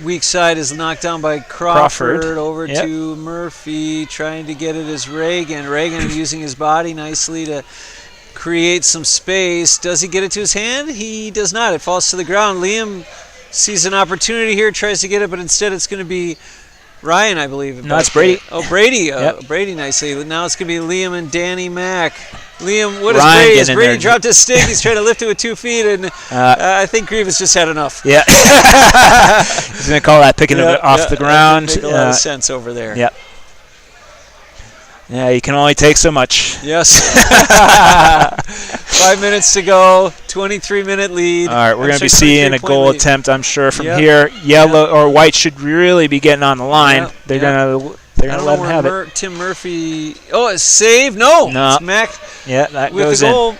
Weak side is knocked down by Crawford. Over to Murphy, trying to get it as Reagan. Reagan using his body nicely to create some space. Does he get it to his hand? He does not. It falls to the ground. Liam sees an opportunity here, tries to get it, but instead it's going to be Ryan, I believe. No, it's Brady. Oh, Brady. Brady nicely. Now it's going to be Liam and Danny Mack. Liam, what is Brady? Has Brady dropped his stick? He's trying to lift it with 2 feet, and I think Grievous just had enough. Yeah. He's going to call that picking it off the ground. Makes a lot of sense over there. Yep. Yeah, you can only take so much. Yes. 5 minutes to go. 23-minute lead. All right, we're going to be seeing a goal attempt, I'm sure, from here. Yellow or White should really be getting on the line. They're going to let him have it. Tim Murphy. Oh, a save? No. It's Mac. Yeah, that with goes the goal.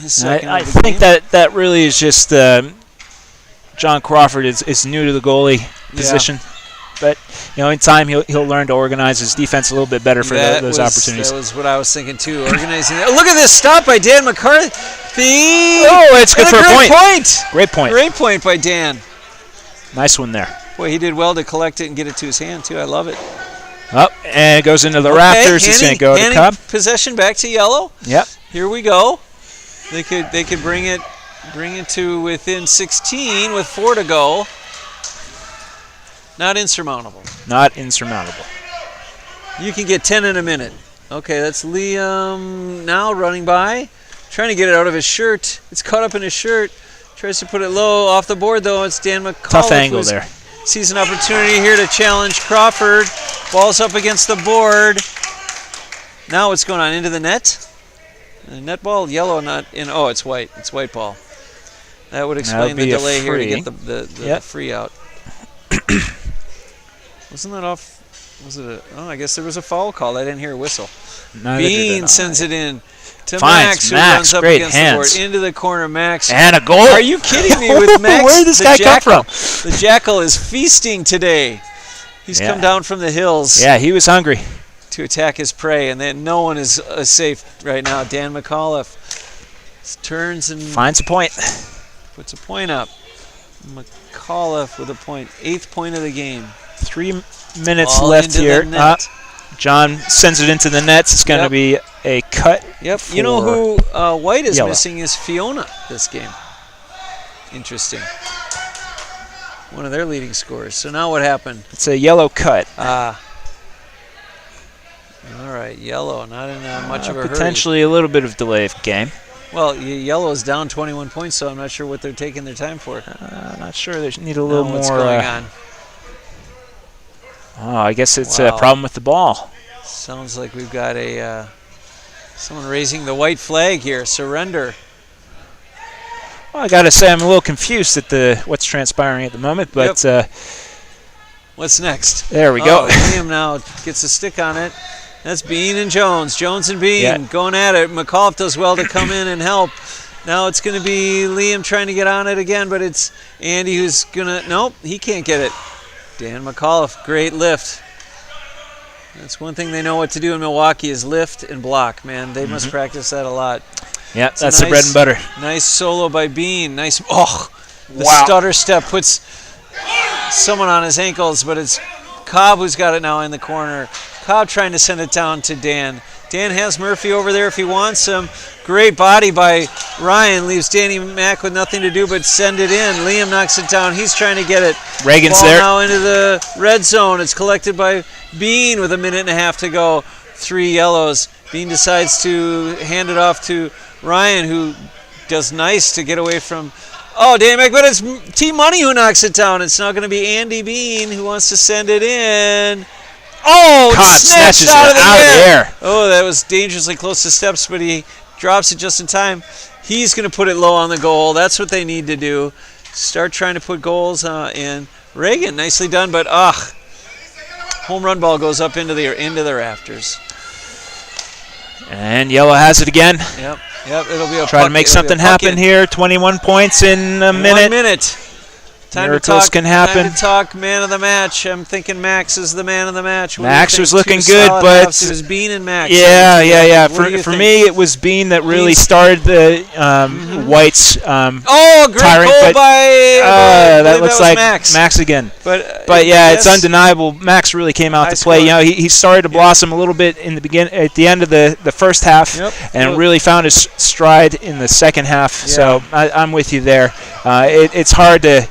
In. I think that really is just John Crawford is new to the goalie position. But in time he'll learn to organize his defense a little bit better for those opportunities. That was what I was thinking too. Organizing. Look at this stop by Dan McCarthy. Oh, it's good for a point. Great point. Great point by Dan. Nice one there. Boy, he did well to collect it and get it to his hand too. I love it. Oh, and it goes into the Raptors. It's going to go to Cobb. Possession back to Yellow. Yep. Here we go. They could bring it to within 16 with 4 to go. Not insurmountable. Not insurmountable. You can get 10 in a minute. Okay, that's Liam now running by. Trying to get it out of his shirt. It's caught up in his shirt. Tries to put it low off the board, though. It's Dan McCullough. Tough angle there. Sees an opportunity here to challenge Crawford. Ball's up against the board. Now what's going on? Into the net? The net ball, yellow, not in. Oh, it's white. It's white ball. That would explain the delay here to get the free out. Wasn't that off? Was it I guess there was a foul call. I didn't hear a whistle. Bean sends it in to Finds Max, who runs up great against hands. the board. Into the corner, Max. And a goal. Are you kidding me with Max? Where did this guy come from? The Jackal is feasting today. He's come down from the hills. Yeah, he was hungry. To attack his prey, and then no one is safe right now. Dan McAuliffe turns and finds a point. Puts a point up. McAuliffe with a point. 8th point of the game. 3 minutes left here. John sends it into the nets. It's going to be a cut. Yep. You know who White is missing is Fiona this game. Interesting. One of their leading scorers. So now what happened? It's a yellow cut. All right, yellow. Not in much of a potentially hurry. A little bit of delay of game. Well, yellow is down 21 points, so I'm not sure what they're taking their time for. Not sure. They need a little more. What's going on? Oh, I guess it's a problem with the ball. Sounds like we've got a someone raising the white flag here. Surrender. Well, I got to say I'm a little confused at what's transpiring at the moment, but what's next? There we go. Liam now gets a stick on it. That's Bean and Jones. Jones and Bean going at it. McAuliffe does well to come in and help. Now it's going to be Liam trying to get on it again, but it's Andy who's going to... Nope, he can't get it. Dan McAuliffe, great lift. That's one thing they know what to do in Milwaukee is lift and block, man. They must practice that a lot. Yeah, that's the bread and butter. Nice solo by Bean. Nice... Oh, the stutter step puts someone on his ankles, but it's Cobb who's got it now in the corner. Cobb trying to send it down to Dan. Dan has Murphy over there if he wants him. Great body by Ryan. Leaves Danny Mack with nothing to do but send it in. Liam knocks it down. He's trying to get it. Reagan's Ball there. Now into the red zone. It's collected by Bean with 1.5 minutes to go. 3 yellows. Bean decides to hand it off to Ryan, who does nice to get away from... Oh, Danny Mack, but it's T Money who knocks it down. It's now going to be Andy Bean who wants to send it in. Oh, Cobb snatches it out of the air. Oh, that was dangerously close to steps, but he drops it just in time. He's going to put it low on the goal. That's what they need to do. Start trying to put goals in. Reagan, nicely done, but home run ball goes up into the rafters. And yellow has it again. Yep, it'll be a try to make something happen here. 21 points in a minute. 1 minute. Miracles can happen. Time to talk man of the match. I'm thinking Max is the man of the match. Max was looking good, but it was Bean and Max. Yeah. For me, it was Bean that really started the White's tiring. Goal by that looks like Max again. But yeah, it's undeniable. Max really came out to play. You know, he started to blossom a little bit in the at the end of the first half, and really found his stride in the second half. Yeah. So I'm with you there. It's hard to.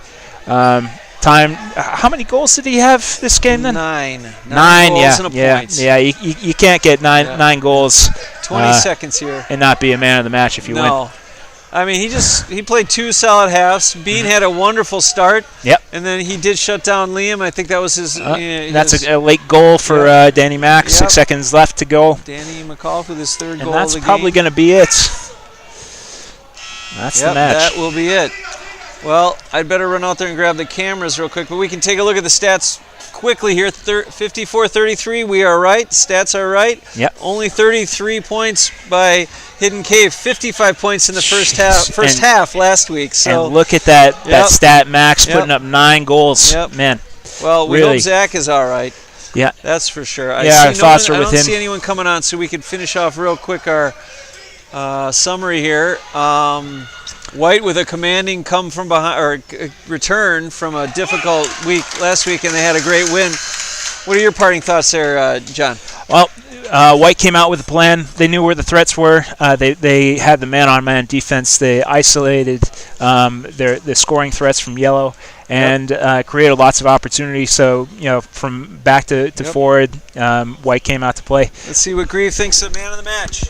Time. How many goals did he have this game then? 9. 9 goals and a point. Yeah. You can't get nine goals. 20 seconds here. And not be a man of the match if you win. I mean, he played 2 solid halves. Bean had a wonderful start. Yep. And then he did shut down Liam. I think that was his. That's a late goal for Danny Mack. 6 seconds left to go. Danny McAuliffe with his 3rd goal of the game. And that's probably going to be it. That's the match. That will be it. Well, I'd better run out there and grab the cameras real quick, but we can take a look at the stats quickly here. 54-33, we are right. Stats are right. Yep. Only 33 points by Hidden Cave. 55 points in the first half last week. So and look at that stat, Max putting up 9 goals. Yep. Man. Well, we hope Zach is all right. Yeah. That's for sure. Our thoughts are with him. I don't see anyone coming on, so we can finish off real quick our summary here. White with a commanding come from behind or return from a difficult week last week, and they had a great win. What are your parting thoughts there, John? Well, White came out with a plan. They knew where the threats were. They had the man-on-man defense. They isolated the scoring threats from yellow and created lots of opportunities. So, from back to forward, White came out to play. Let's see what Grieve thinks of man of the match.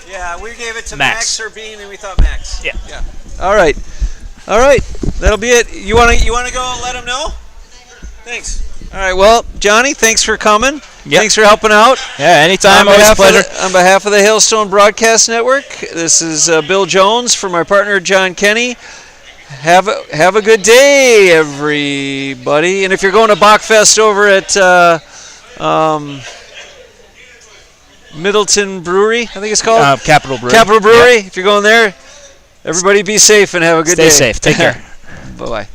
Yeah, we gave it to Max or Bean, and we thought Max. Yeah. All right. That'll be it. You want to go and let him know? Thanks. All right. Well, Johnny, thanks for coming. Yep. Thanks for helping out. Yeah, anytime. Always a pleasure. On behalf of the Hailstone Broadcast Network, this is Bill Jones for my partner John Kenny. Have a good day, everybody. And if you're going to Bachfest over at Middleton Brewery, I think it's called Capital Brewery. Capital Brewery. Yep. If you're going there, everybody be safe and have a good day. Stay safe. Take care. Bye-bye.